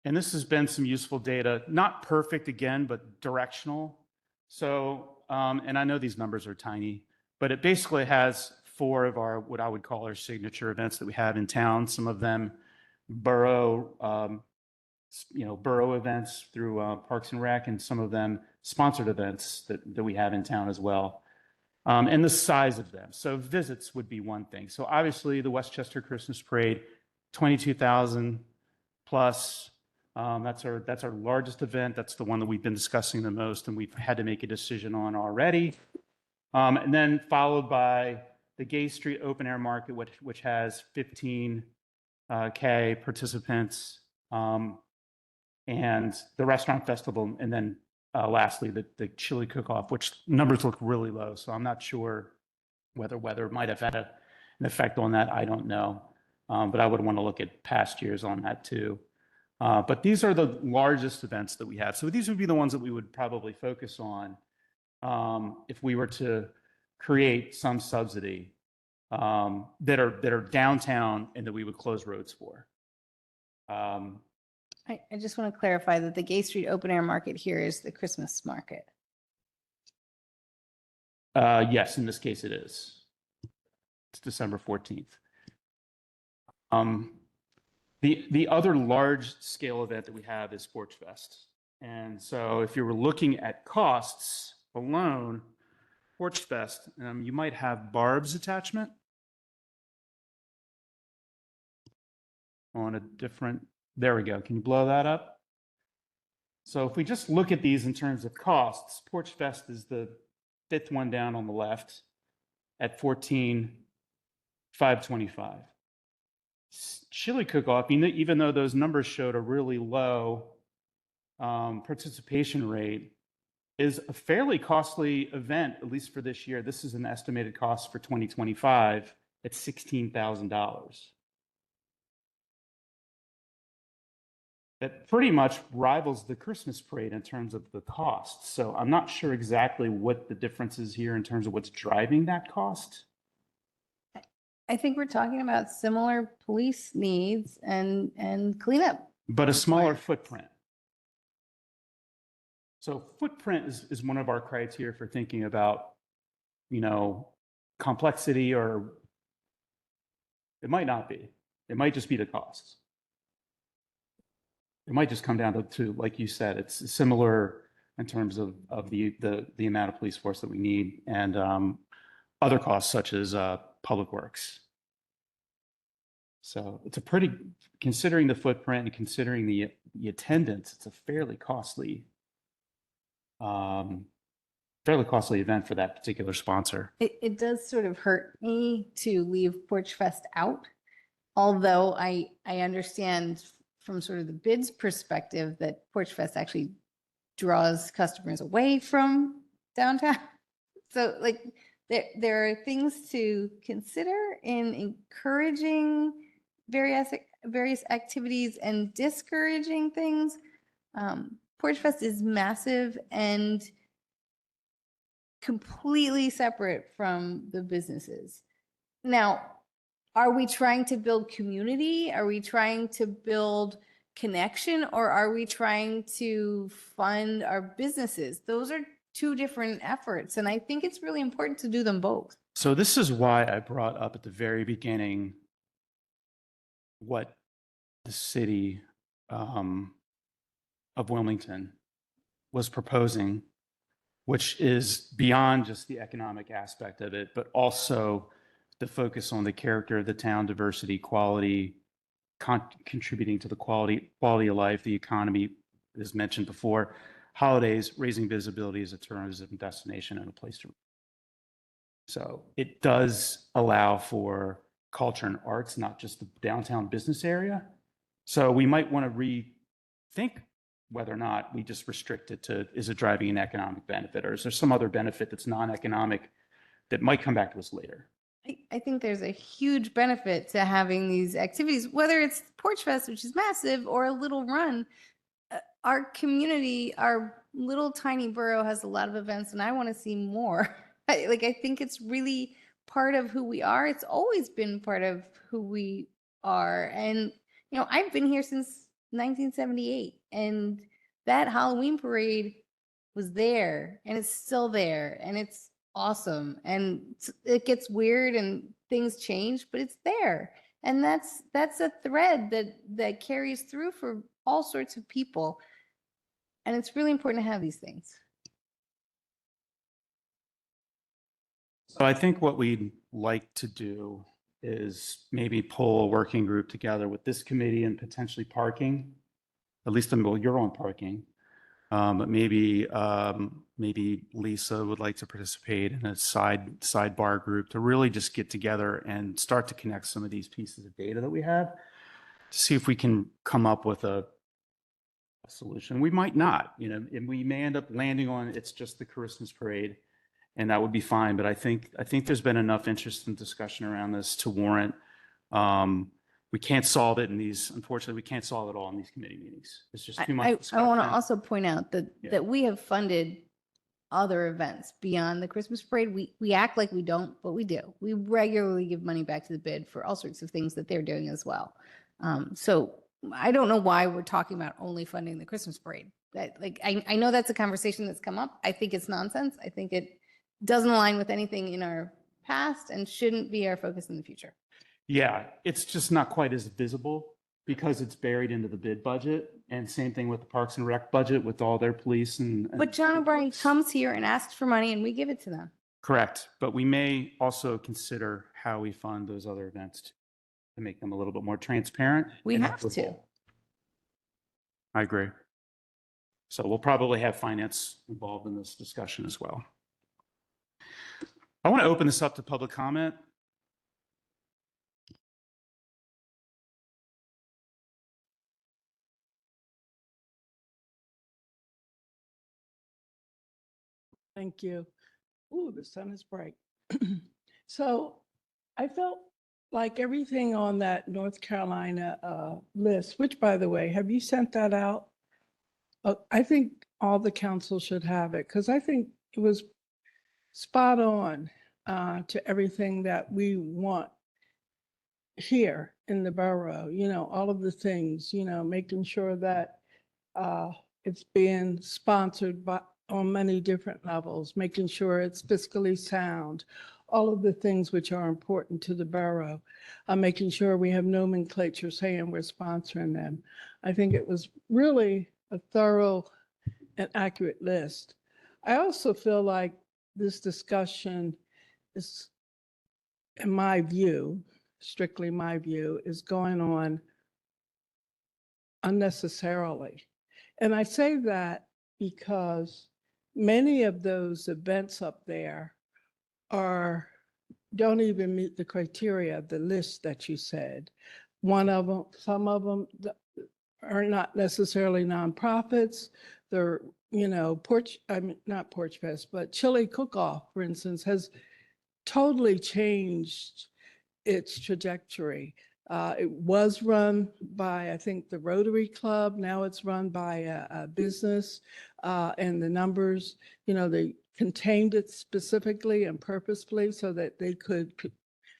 And this has been some useful data, not perfect again, but directional. So, and I know these numbers are tiny, but it basically has 4 of our, what I would call our signature events that we have in town. Some of them borough events through Parks and Rec, and some of them sponsored events that we have in town as well. And the size of them. So visits would be one thing. So obviously the Westchester Christmas Parade, 22,000 plus. That's our largest event. That's the one that we've been discussing the most, and we've had to make a decision on already. And then followed by the Gay Street Open Air Market, which has 15K participants, and the Restaurant Festival, and then lastly the Chili Cook-Off, which numbers look really low. So I'm not sure whether weather might have had an effect on that. I don't know, but I would want to look at past years on that too. But these are the largest events that we have. So these would be the ones that we would probably focus on if we were to create some subsidy that are downtown and that we would close roads for. I just want to clarify that the Gay Street Open Air Market here is the Christmas market. Yes, in this case it is. It's December 14th. The other large scale event that we have is Porch Fest. And so if you were looking at costs alone, Porch Fest, you might have Barb's attachment on a different, there we go. Can you blow that up? So if we just look at these in terms of costs, Porch Fest is the 5th one down on the left at $14,525. Chili Cook-Off, even though those numbers showed a really low participation rate, is a fairly costly event, at least for this year. This is an estimated cost for 2025 at $16,000. That pretty much rivals the Christmas parade in terms of the cost. So I'm not sure exactly what the difference is here in terms of what's driving that cost. I think we're talking about similar police needs and cleanup. But a smaller footprint. So footprint is one of our criteria for thinking about, complexity, or it might not be. It might just be the costs. It might just come down to like you said, it's similar in terms of the amount of police force that we need, and other costs such as public works. So it's considering the footprint and considering the attendance, it's a fairly costly event for that particular sponsor. It does sort of hurt me to leave Porch Fest out, although I understand from sort of the bids perspective that Porch Fest actually draws customers away from downtown. So like there are things to consider in encouraging various activities and discouraging things. Porch Fest is massive and completely separate from the businesses. Now, are we trying to build community? Are we trying to build connection? Or are we trying to fund our businesses? Those are two different efforts. And I think it's really important to do them both. So this is why I brought up at the very beginning what the city of Wilmington was proposing, which is beyond just the economic aspect of it, but also the focus on the character of the town, diversity, quality, contributing to the quality of life, the economy, as mentioned before, holidays, raising visibility as a tourism destination and a place to. So it does allow for culture and arts, not just the downtown business area. So we might want to rethink whether or not we just restrict it to, is it driving an economic benefit, or is there some other benefit that's non-economic that might come back to us later? I think there's a huge benefit to having these activities, whether it's Porch Fest, which is massive, or a little run. Our community, our little tiny borough has a lot of events, and I want to see more. I think it's really part of who we are. It's always been part of who we are. And, I've been here since 1978, and that Halloween parade was there, and it's still there, and it's awesome. And it gets weird and things change, but it's there. And that's a thread that carries through for all sorts of people. And it's really important to have these things. So I think what we'd like to do is maybe pull a working group together with this committee and potentially parking, at least you're on parking. But maybe Lisa would like to participate in a sidebar group to really just get together and start to connect some of these pieces of data that we have to see if we can come up with a solution. We might not, and we may end up landing on it's just the Christmas parade, and that would be fine. But I think there's been enough interest and discussion around this to warrant. We can't solve it unfortunately, we can't solve it all in these committee meetings. It's just too much I discussion. want to also point out that Yeah. that we have funded other events beyond the Christmas parade. We act like we don't, but we do. We regularly give money back to the bid for all sorts of things that they're doing as well. So I don't know why we're talking about only funding the Christmas parade. I know that's a conversation that's come up. I think it's nonsense. I think it doesn't align with anything in our past and shouldn't be our focus in the future. Yeah, it's just not quite as visible because it's buried into the bid budget. And same thing with the Parks and Rec budget with all their police and. But John O'Brien comes here and asks for money and we give it to them. Correct, but we may also consider how we fund those other events to make them a little bit more transparent. We and have to. equitable. I agree. So we'll probably have finance involved in this discussion as well. I want to open this up to public comment. Thank you. Ooh, the sun is bright. So I felt like everything on that North Carolina list, which by the way, have you sent that out? I think all the council should have it because I think it was spot on to everything that we want here in the borough, all of the things, making sure that it's being sponsored on many different levels, making sure it's fiscally sound, all of the things which are important to the borough, making sure we have nomenclature saying we're sponsoring them. I think it was really a thorough and accurate list. I also feel like this discussion is, in my view, strictly my view, is going on unnecessarily. And I say that because many of those events up there don't even meet the criteria of the list that you said. Some of them are not necessarily nonprofits. They're, not Porch Fest, but Chili Cook-Off, for instance, has totally changed its trajectory. It was run by, I think, the Rotary Club. Now it's run by a business, and the numbers, they contained it specifically and purposefully so that they could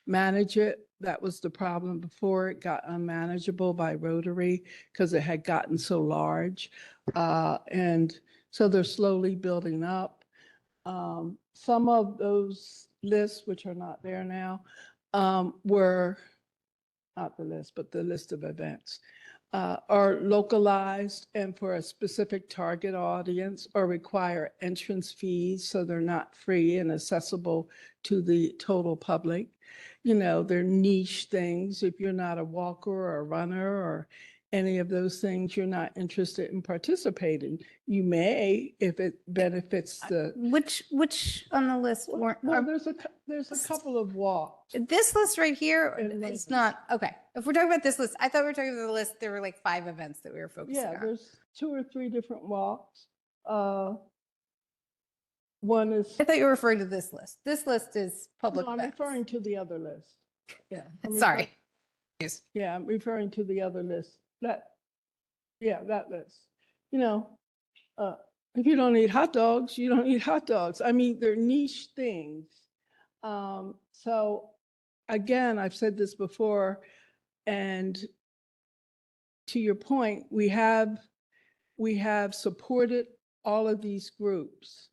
manage it. That was the problem before. It got unmanageable by Rotary because it had gotten so large. And so they're slowly building up. Some of those lists, which are not there now, were not the list, but the list of events, are localized and for a specific target audience or require entrance fees, so they're not free and accessible to the total public. You know, they're niche things. If you're not a walker or a runner or any of those things, you're not interested in participating. You may, if it benefits the, Which on the list weren't, well, are- there's a couple of walks. this list right here And is events. not, okay. If we're talking about this list, I thought we were talking about the list, there were like 5 events that we were focusing Yeah, on. there's 2 or 3 different walks. One is, I thought you were referring to this list. This list is public no, I'm events. referring to the other list. Yeah. I'm Sorry. Yeah, I'm referring to the other list. That list. You know, if you don't eat hot dogs, you don't eat hot dogs. I mean, they're niche things. So again, I've said this before, and to your point, we have supported all of these groups,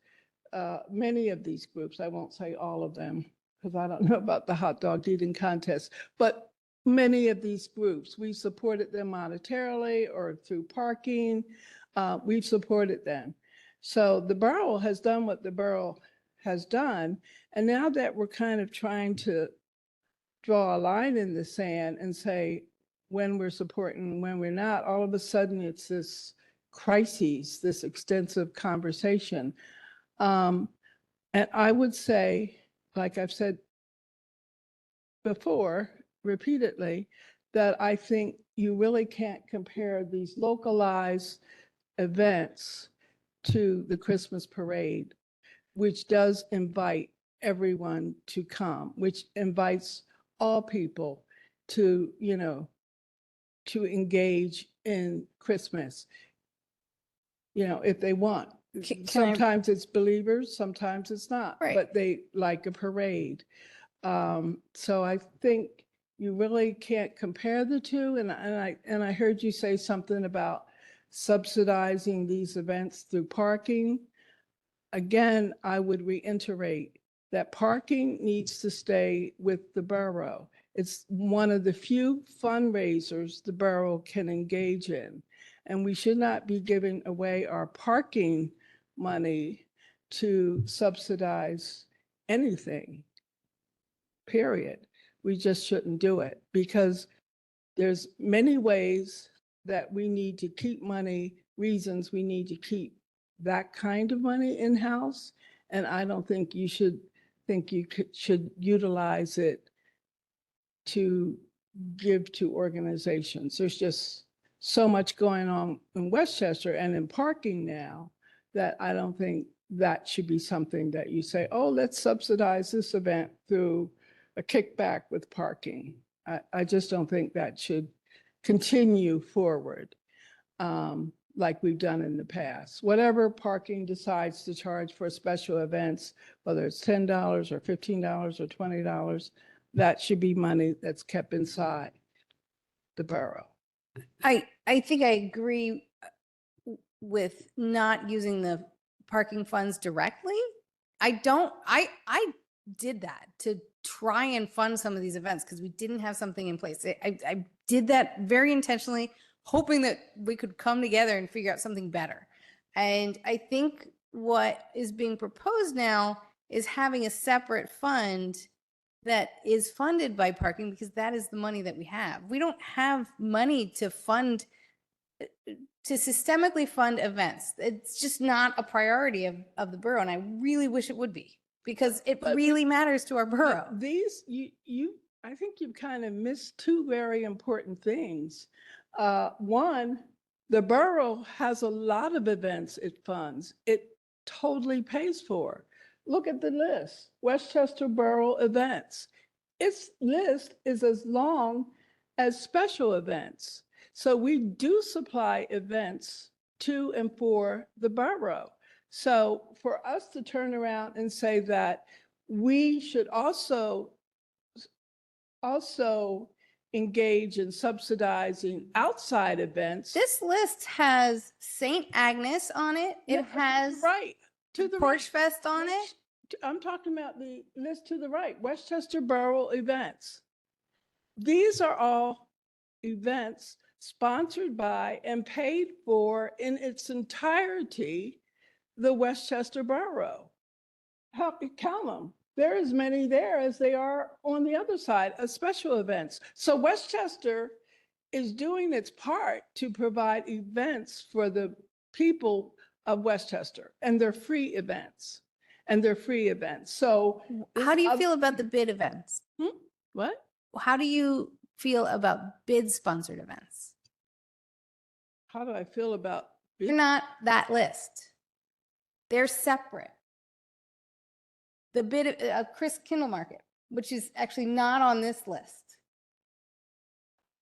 many of these groups. I won't say all of them because I don't know about the hot dog eating contest, but many of these groups, we supported them monetarily or through parking. We've supported them. So the borough has done what the borough has done. And now that we're kind of trying to draw a line in the sand and say when we're supporting and when we're not, all of a sudden it's this crises, this extensive conversation. And I would say, like I've said before, repeatedly, that I think you really can't compare these localized events to the Christmas parade, which does invite everyone to come, which invites all people to, you know, to engage in Christmas, you know, if they want. Can I- Sometimes it's believers, sometimes it's not, Right. but they like a parade. So I think you really can't compare the two. And I heard you say something about subsidizing these events through parking. Again, I would reiterate that parking needs to stay with the borough. It's one of the few fundraisers the borough can engage in. And we should not be giving away our parking money to subsidize anything, period. We just shouldn't do it because there's many ways that we need to keep money, reasons we need to keep that kind of money in-house. And I don't think you should should utilize it to give to organizations. There's just so much going on in Westchester and in parking now that I don't think that should be something that you say, oh, let's subsidize this event through a kickback with parking. I just don't think that should continue forward like we've done in the past. Whatever parking decides to charge for special events, whether it's $10 or $15 or $20, that should be money that's kept inside the borough. I think I agree with not using the parking funds directly. I did that to try and fund some of these events because we didn't have something in place. I did that very intentionally, hoping that we could come together and figure out something better. And I think what is being proposed now is having a separate fund that is funded by parking because that is the money that we have. We don't have money to fund, to systemically fund events. It's just not a priority of the borough. And I really wish it would be because it But- really matters to our borough. These, I think you've kind of missed 2 very important things. One, the borough has a lot of events it funds. It totally pays for. Look at the list, Westchester Borough events. Its list is as long as special events. So we do supply events to and for the borough. So for us to turn around and say that we should also engage in subsidizing outside events. This list has St. Agnes on it. Yeah, It has Right. To the Porch right. Fest on it? I'm talking about the list to the right, Westchester Borough events. These are all events sponsored by and paid for in its entirety, the Westchester Borough. Count them. There are as many there as they are on the other side of special events. So Westchester is doing its part to provide events for the people of Westchester, and they're free events. So. How do you this feel other- about the bid events? What? How do you feel about bid sponsored events? How do I feel about? They're not that list. They're separate. The bid of Chris Kindle Market, which is actually not on this list.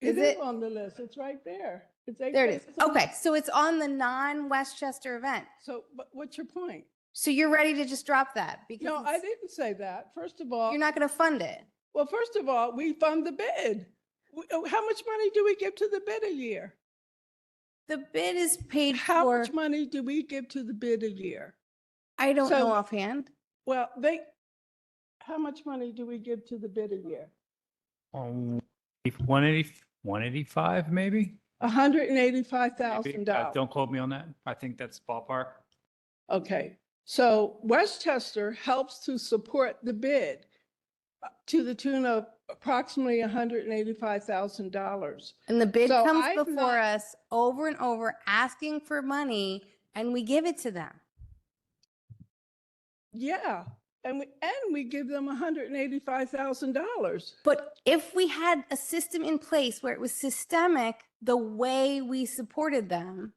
It Is is it? on the list. It's right there. It's There it is. $8,000. Okay, so it's on the non-Westchester event. So, but what's your point? So you're ready to just drop that because No, I it's- didn't say that. First of all, you're not going to fund it. well, first of all, we fund the bid. How much money do we give to the bid a year? The bid is paid How for, much money do we give to the bid a year? I don't so- know offhand. Well, how much money do we give to the bid a year? 185 maybe? Maybe. $185,000. Don't quote me on that. I think that's ballpark. Okay, so Westchester helps to support the bid to the tune of approximately $185,000. And the bid So comes I've before not- us over and over asking for money and we give it to them. Yeah, and we give them $185,000. But if we had a system in place where it was systemic, the way we supported them,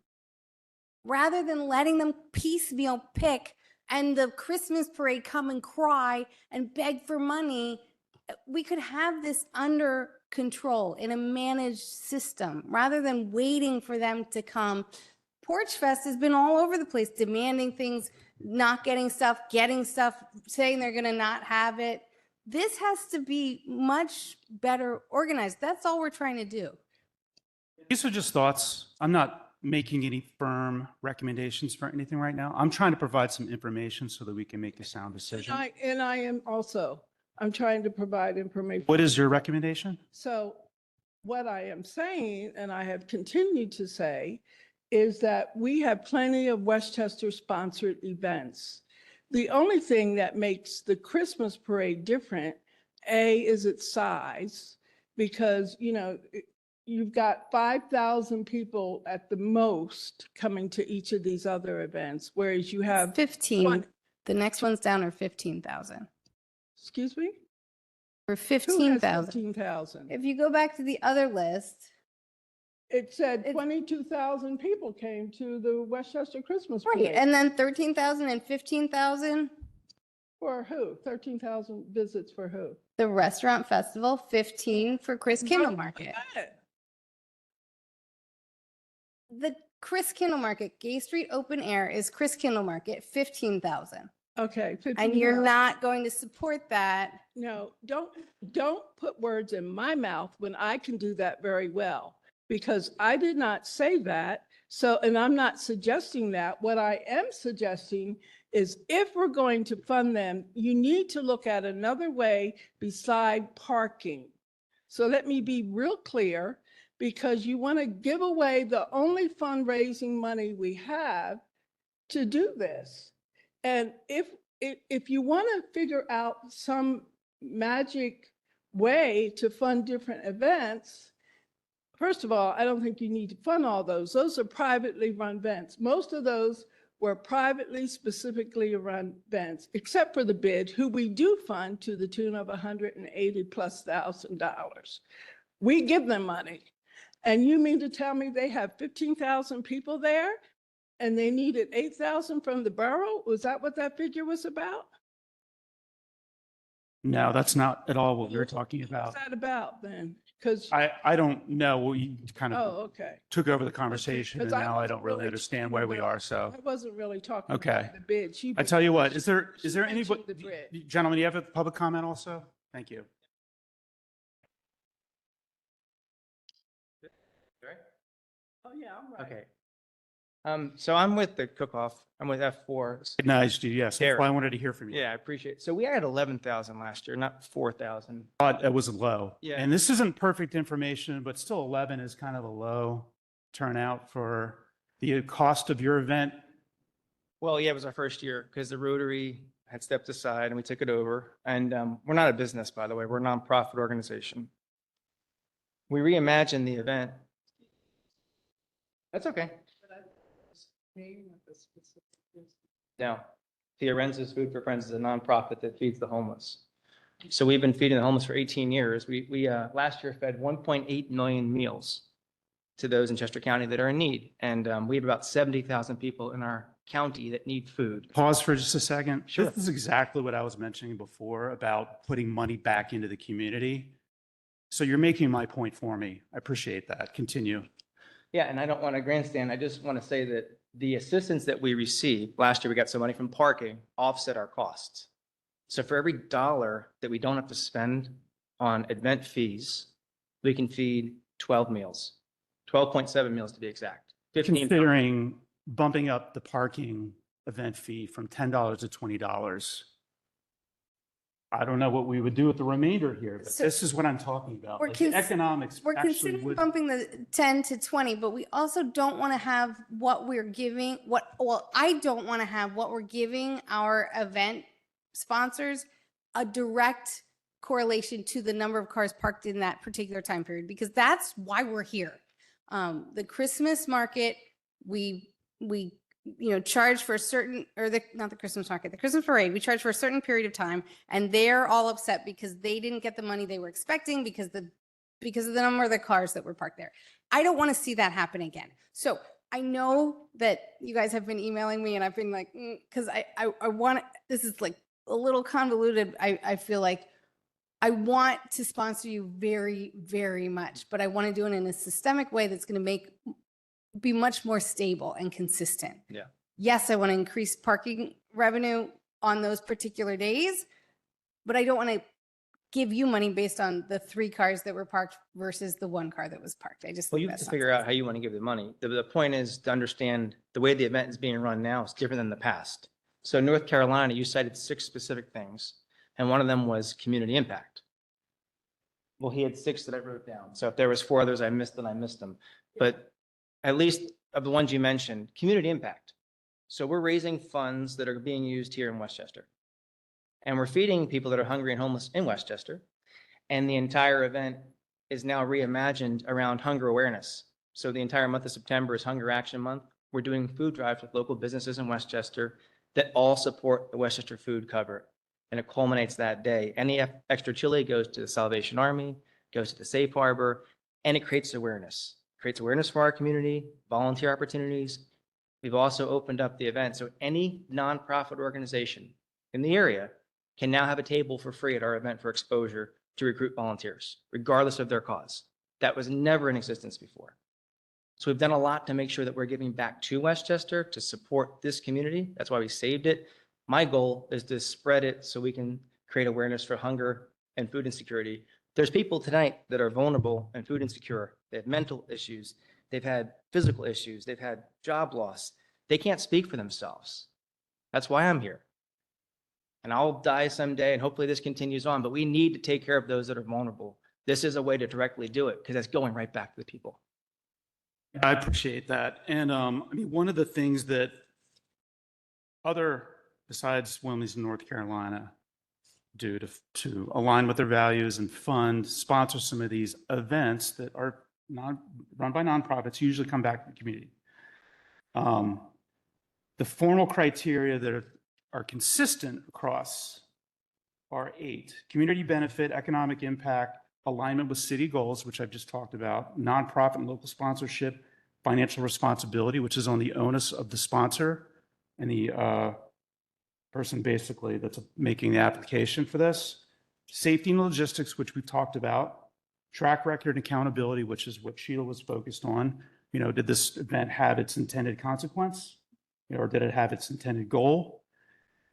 rather than letting them piecemeal pick and the Christmas parade come and cry and beg for money, we could have this under control in a managed system rather than waiting for them to come. Porch Fest has been all over the place, demanding things, not getting stuff, getting stuff, saying they're going to not have it. This has to be much better organized. That's all we're trying to do. These are just thoughts. I'm not making any firm recommendations for anything right now. I'm trying to provide some information so that we can make a sound decision. And I am also, I'm trying to provide information. What is your recommendation? So what I am saying, and I have continued to say, is that we have plenty of Westchester-sponsored events. The only thing that makes the Christmas parade different, A, is its size, because, you've got 5,000 people at the most coming to each of these other events, whereas you have, 15. The next one's down are 15,000. excuse me? For Who has 15,000. 15,000? If you go back to the other list, It said It's- 22,000 people came to the Westchester Christmas right, parade. and then 13,000 and 15,000, For who? 13,000 visits for who? the restaurant festival, 15 for Chris Kindle Market. The Chris Kindle Market, Gay Street Open Air is Chris Kindle Market, 15,000. Okay. And you're 15,000. not going to support that. No, don't put words in my mouth when I can do that very well, because I did not say that. So, and I'm not suggesting that. What I am suggesting is if we're going to fund them, you need to look at another way beside parking. So let me be real clear, because you want to give away the only fundraising money we have to do this. And if you want to figure out some magic way to fund different events, first of all, I don't think you need to fund all those. Those are privately run events. Most of those were privately, specifically run events, except for the bid, who we do fund to the tune of $180,000+. We give them money. And you mean to tell me they have 15,000 people there and they needed 8,000 from the borough? Was that what that figure was about? No, that's not at all what we were talking What's about. that about then? Because, I don't know. We kind oh, of okay. took over the conversation and 'Cause I now I wasn't don't really really understand talking where we about- are. So I wasn't really talking Okay. about the bid. I tell you what, is there mentioned anybody, the bid. gentlemen, do you have a public comment also? Thank you. Oh, yeah, I'm right. Okay. So I'm with the cook-off. I'm with F4. Recognized you, yes. That's Derek. why I wanted to hear from you. Yeah, I appreciate it. So we had 11,000 last year, not 4,000. Thought it was low. Yeah. And this isn't perfect information, but still 11 is kind of a low turnout for the cost of your event. Well, yeah, it was our first year because the Rotary had stepped aside and we took it over. And we're not a business, by the way. We're a nonprofit organization. We reimagined the event. That's okay. No, Fiorenza's Food for Friends is a nonprofit that feeds the homeless. So we've been feeding the homeless for 18 years. We last year fed 1.8 million meals to those in Chester County that are in need. And we have about 70,000 people in our county that need food. Pause for just a second. Sure. This is exactly what I was mentioning before about putting money back into the community. So you're making my point for me. I appreciate that. Continue. Yeah, and I don't want to grandstand. I just want to say that the assistance that we received, last year we got some money from parking, offset our costs. So for every dollar that we don't have to spend on event fees, we can feed 12 meals, 12.7 meals to be exact. 15. Considering bumping up the parking event fee from $10 to $20. I don't know what we would do with the remainder here, but So- this is what I'm talking about. We're Like, the cons- economics We're actually considering would. bumping the 10 to 20, but we also don't want to have what we're giving, I don't want to have what we're giving our event sponsors a direct correlation to the number of cars parked in that particular time period, because that's why we're here. The Christmas market, we charge for a certain, or not the Christmas market, the Christmas parade, we charge for a certain period of time, and they're all upset because they didn't get the money they were expecting because of the number of the cars that were parked there. I don't want to see that happen again. So I know that you guys have been emailing me and I've been like, because I want, this is like a little convoluted. I feel like I want to sponsor you very, very much, but I want to do it in a systemic way that's going to be much more stable and consistent. Yeah. Yes, I want to increase parking revenue on those particular days, but I don't want to give you money based on the 3 cars that were parked versus the 1 car that was parked. I just Well, think you have that's to figure nonsense. out how you want to give the money. The point is to understand the way the event is being run now is different than the past. So North Carolina, you cited 6 specific things, and one of them was community impact. Well, he had 6 that I wrote down. So if there was 4 others I missed, then I missed them. But at least of the ones you mentioned, community impact. So we're raising funds that are being used here in Westchester. And we're feeding people that are hungry and homeless in Westchester. And the entire event is now reimagined around hunger awareness. So the entire month of September is Hunger Action Month. We're doing food drives with local businesses in Westchester that all support the Westchester Food Cover. And it culminates that day. Any extra chili goes to the Salvation Army, goes to the Safe Harbor, and it creates awareness. Creates awareness for our community, volunteer opportunities. We've also opened up the event. So any nonprofit organization in the area can now have a table for free at our event for exposure to recruit volunteers, regardless of their cause. That was never in existence before. So we've done a lot to make sure that we're giving back to Westchester to support this community. That's why we saved it. My goal is to spread it so we can create awareness for hunger and food insecurity. There's people tonight that are vulnerable and food insecure. They have mental issues. They've had physical issues. They've had job loss. They can't speak for themselves. That's why I'm here. And I'll die someday, and hopefully this continues on, but we need to take care of those that are vulnerable. This is a way to directly do it because that's going right back to the people. I appreciate that. And I mean, one of the things that besides Wilmington, North Carolina, do to align with their values and sponsor some of these events that are run by nonprofits, usually come back to the community. The formal criteria that are consistent across are 8: community benefit, economic impact, alignment with city goals, which I've just talked about, nonprofit and local sponsorship, financial responsibility, which is on the onus of the sponsor and the person basically that's making the application for this, safety and logistics, which we've talked about, track record and accountability, which is what Sheila was focused on. Did this event have its intended consequence, or did it have its intended goal?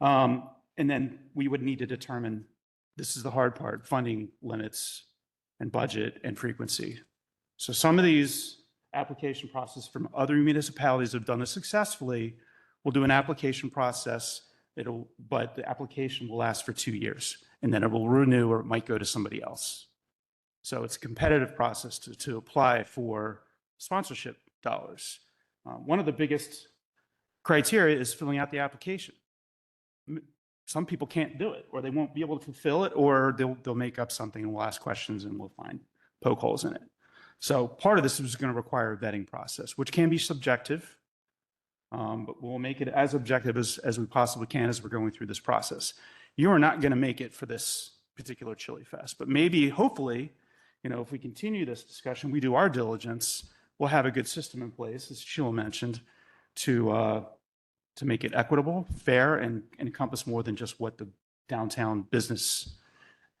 And then we would need to determine, this is the hard part, funding limits and budget and frequency. So some of these application process from other municipalities that have done this successfully. We'll do an application process. But the application will last for 2 years, and then it will renew or it might go to somebody else. So it's a competitive process to apply for sponsorship dollars. One of the biggest criteria is filling out the application. Some people can't do it, or they won't be able to fulfill it, or they'll make up something and we'll ask questions and we'll poke holes in it. So part of this is going to require a vetting process, which can be subjective, but we'll make it as objective as we possibly can as we're going through this process. You are not going to make it for this particular Chili Fest, but maybe, hopefully, if we continue this discussion, we do our diligence, we'll have a good system in place, as Sheila mentioned, to make it equitable, fair, and encompass more than just what the downtown business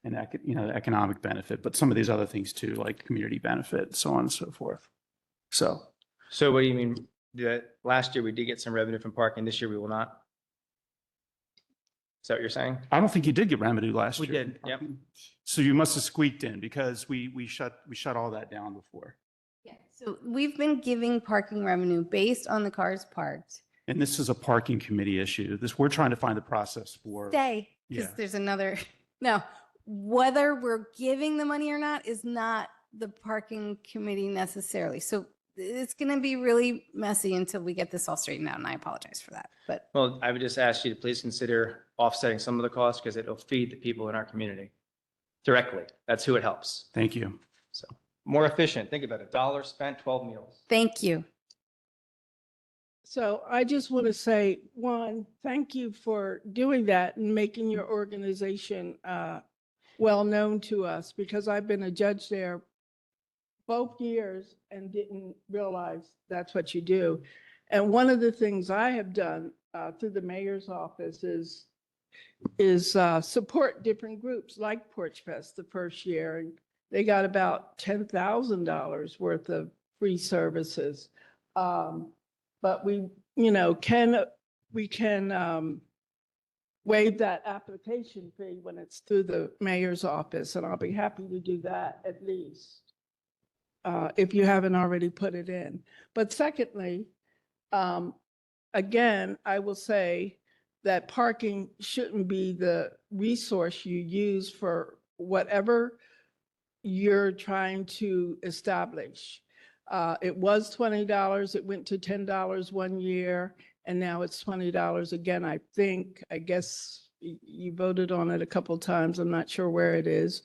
and economic benefit, but some of these other things too, like community benefit, so on and so forth. So So what do you mean? That last year we did get some revenue from parking, this year we will not? Is that what you're saying? I don't think you did get revenue last We year. did, yep. So you must have squeaked in because we shut all that down before. Yeah, so we've been giving parking revenue based on the cars parked. And this is a parking committee issue. We're trying to find the process for. Stay, because Yeah. there's another, no, whether we're giving the money or not is not the parking committee necessarily. So it's going to be really messy until we get this all straightened out, and I apologize for that. But Well, I would just ask you to please consider offsetting some of the costs because it'll feed the people in our community directly. That's who it helps. Thank you. So more efficient. Think about it. $1 spent, 12 meals. thank you. So I just want to say, one, thank you for doing that and making your organization well known to us, because I've been a judge there both years and didn't realize that's what you do. And one of the things I have done through the mayor's office is support different groups like Porch Fest the first year. And they got about $10,000 worth of free services. But we can waive that application fee when it's through the mayor's office. And I'll be happy to do that at least. If you haven't already put it in. But secondly, again, I will say that parking shouldn't be the resource you use for whatever you're trying to establish. It was $20, it went to $10 one year, and now it's $20 again, I guess you voted on it a couple times, I'm not sure where it is.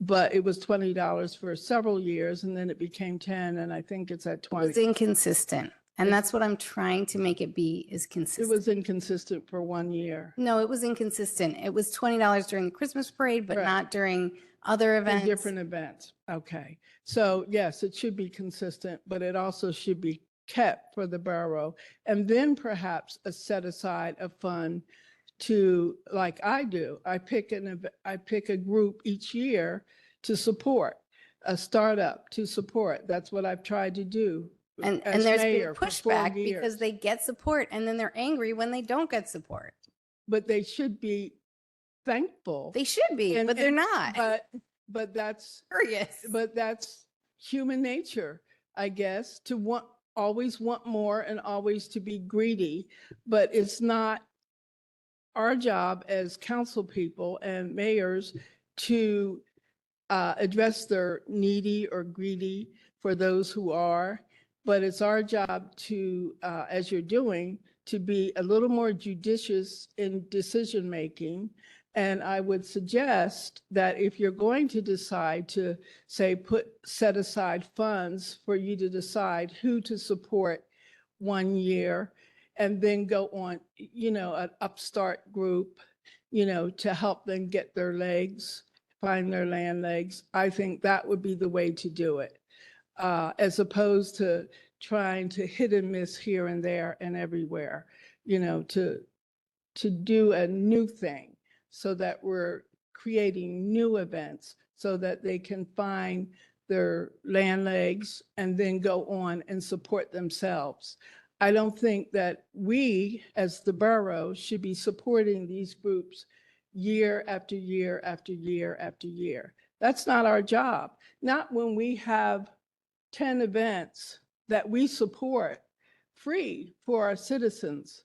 But it was $20 for several years, and then it became 10, and I think it's at It's 20. inconsistent, and that's what I'm trying to make it be, is It consistent. was inconsistent for 1 year. No, it was inconsistent. It was $20 during the Christmas parade, but Right. not during other In events. different events. Okay. So yes, it should be consistent, but it also should be kept for the borough. And then perhaps set aside a fund to, like I do, I pick a group each year to support, a startup to support. That's what I've tried to do. And as there's been mayor for 4 pushback years. because they get support and then they're angry when they don't get support. But they should be thankful. They should be, And- but they're and- not. But that's Curious. But that's human nature, I guess, to always want more and always to be greedy. But it's not our job as council people and mayors to address their needy or greedy for those who are. But it's our job to, as you're doing, to be a little more judicious in decision-making. And I would suggest that if you're going to decide to, say, set aside funds for you to decide who to support 1 year, and then go on, an upstart group, to help them get their legs, find their land legs, I think that would be the way to do it, as opposed to trying to hit and miss here and there and everywhere, to do a new thing, so that we're creating new events so that they can find their land legs and then go on and support themselves. I don't think that we, as the borough, should be supporting these groups year after year after year after year. That's not our job. Not when we have 10 events that we support free for our citizens.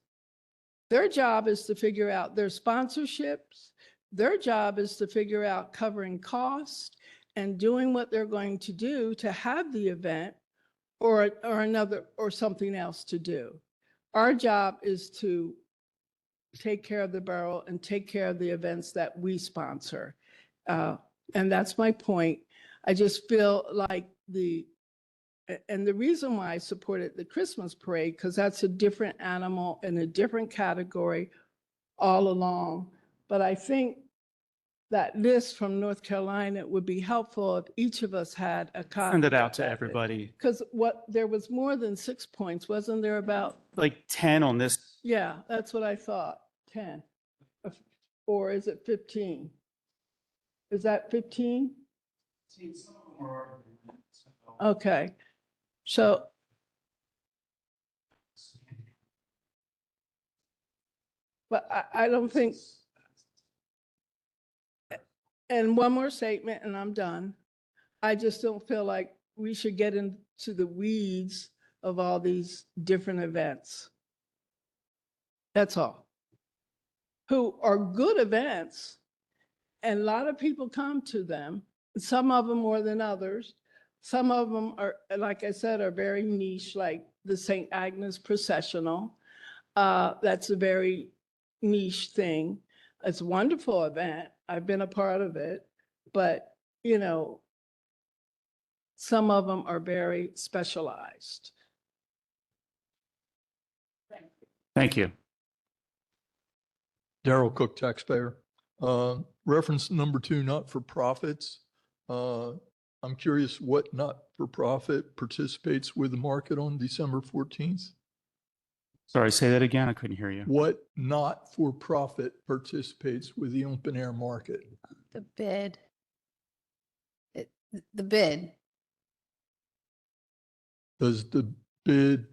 Their job is to figure out their sponsorships. Their job is to figure out covering costs and doing what they're going to do to have the event or another or something else to do. Our job is to take care of the borough and take care of the events that we sponsor. And that's my point. I just feel like and the reason why I supported the Christmas parade, because that's a different animal in a different category all along. But I think that list from North Carolina would be helpful if each of us had a copy. Send it out to everybody. Because there was more than 6 points, wasn't there about? Like 10 on this. Yeah, that's what I thought, 10. Or is it 15? Is that 15? Okay, so. But I don't think. And one more statement and I'm done. I just don't feel like we should get into the weeds of all these different events. That's all. Who are good events, and a lot of people come to them, some of them more than others. Some of them are, like I said, are very niche, like the St. Agnes Processional. That's a very niche thing. It's a wonderful event. I've been a part of it, but you know, some of them are very specialized. Thank you. Darrell Cook, taxpayer. Reference number 2, not-for-profits. I'm curious what not-for-profit participates with the market on December 14th? Sorry, say that again. I couldn't hear you. What not-for-profit participates with the open-air market? The bid. The bid. Does the bid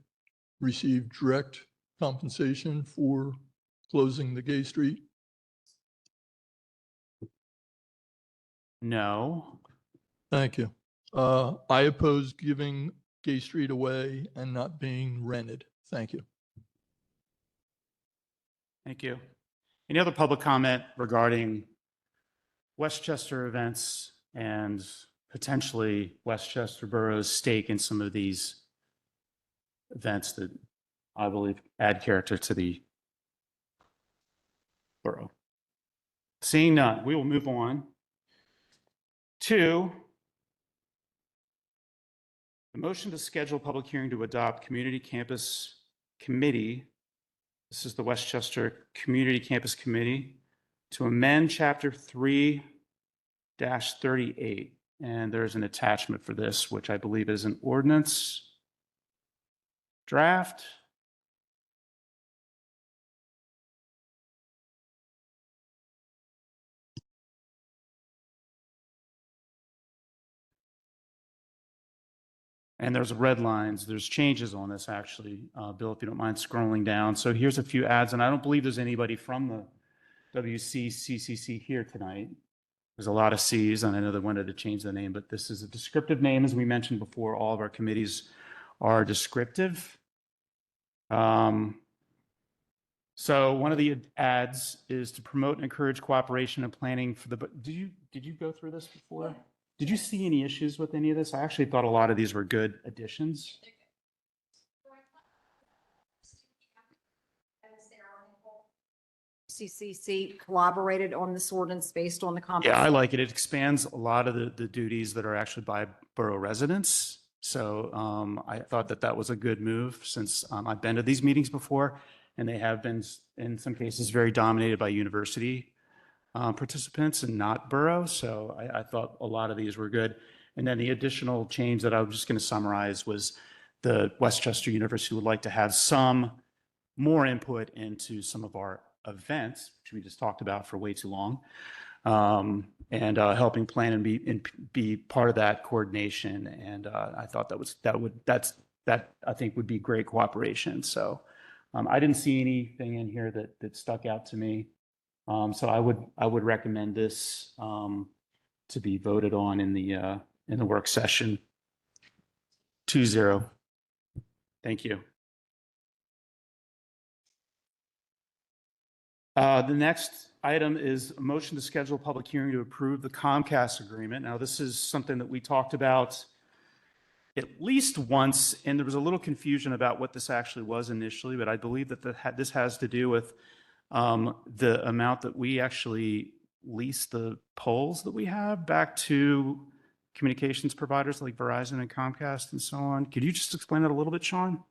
receive direct compensation for closing the Gay Street? No. Thank you. I oppose giving Gay Street away and not being rented. Thank you. Thank you. Any other public comment regarding Westchester events and potentially Westchester Borough's stake in some of these events that I believe add character to the borough? Seeing none, we will move on to the motion to schedule a public hearing to adopt Community Campus Committee. This is the Westchester Community Campus Committee to amend Chapter 3-38. And there's an attachment for this, which I believe is an ordinance draft. And there's red lines. There's changes on this, actually. Bill, if you don't mind scrolling down. So here's a few ads, and I don't believe there's anybody from the WCCCC here tonight. There's a lot of Cs, and I know they wanted to change the name, but this is a descriptive name. As we mentioned before, all of our committees are descriptive. So one of the ads is to promote and encourage cooperation and planning for the, did you go through this before? Did you see any issues with any of this? I actually thought a lot of these were good additions. CCC collaborated on this ordinance based on the. Yeah, I like it. It expands a lot of the duties that are actually by borough residents. So I thought that was a good move since I've been to these meetings before, and they have been, in some cases, very dominated by university participants and not borough. So I thought a lot of these were good. And then the additional change that I was just going to summarize was the Westchester University would like to have some more input into some of our events, which we just talked about for way too long, and helping plan and be part of that coordination. And I thought that I think would be great cooperation. So I didn't see anything in here that stuck out to me. So I would recommend this to be voted on in the work session. 2-0. Thank you. The next item is a motion to schedule a public hearing to approve the Comcast agreement. Now, this is something that we talked about at least once, and there was a little confusion about what this actually was initially, but I believe that this has to do with the amount that we actually lease the poles that we have back to communications providers like Verizon and Comcast and so on. Could you just explain that a little bit, Sean?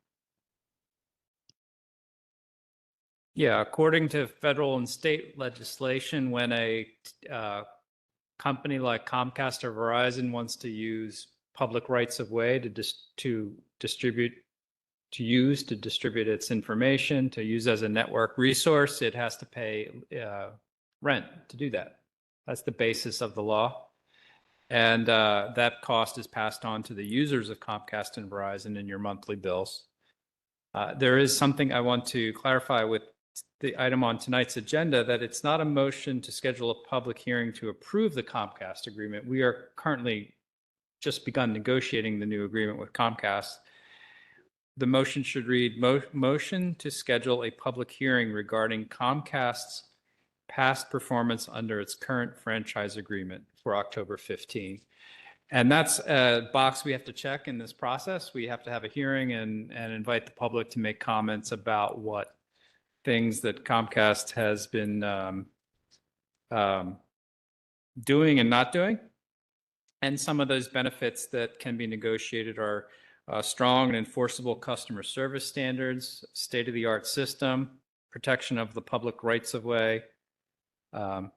Yeah, according to federal and state legislation, when a company like Comcast or Verizon wants to use public rights of way to distribute its information, to use as a network resource, it has to pay rent to do that. That's the basis of the law. And that cost is passed on to the users of Comcast and Verizon in your monthly bills. There is something I want to clarify with the item on tonight's agenda, that it's not a motion to schedule a public hearing to approve the Comcast agreement. We are currently just begun negotiating the new agreement with Comcast. The motion should read, motion to schedule a public hearing regarding Comcast's past performance under its current franchise agreement for October 15. And that's a box we have to check in this process. We have to have a hearing and invite the public to make comments about what things that Comcast has been doing and not doing. And some of those benefits that can be negotiated are strong and enforceable customer service standards, state-of-the-art system, protection of the public rights of way, the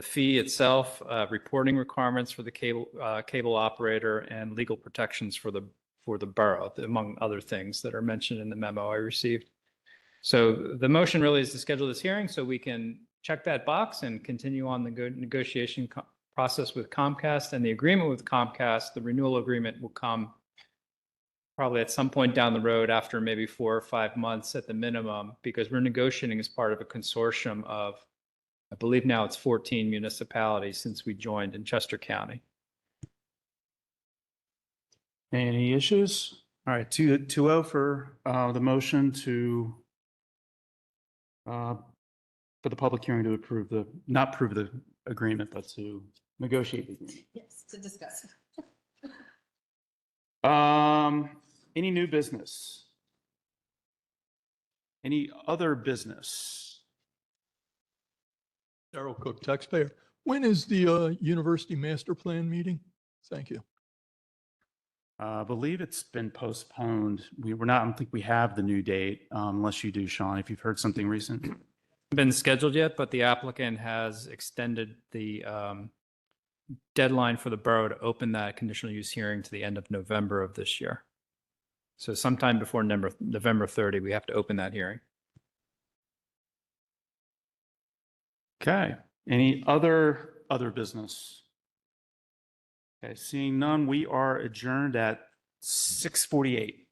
fee itself, reporting requirements for the cable operator, and legal protections for the borough, among other things that are mentioned in the memo I received. So the motion really is to schedule this hearing so we can check that box and continue on the negotiation process with Comcast, and the agreement with Comcast. The renewal agreement will come probably at some point down the road after maybe 4 or 5 months at the minimum, because we're negotiating as part of a consortium of, I believe now it's 14 municipalities since we joined in Chester County. Any issues? All right, 2-0 for the motion to for the public hearing to not approve the agreement, but to negotiate the agreement. Yes, to discuss. Any new business? Any other business? Darrell Cook, taxpayer. When is the university master plan meeting? Thank you. I believe it's been postponed. I don't think we have the new date, unless you do, Sean, if you've heard something recent. Been scheduled yet, but the applicant has extended the deadline for the borough to open that conditional use hearing to the end of November of this year. So sometime before November 30, we have to open that hearing. Okay. Any other business? Okay, seeing none, we are adjourned at 6:48.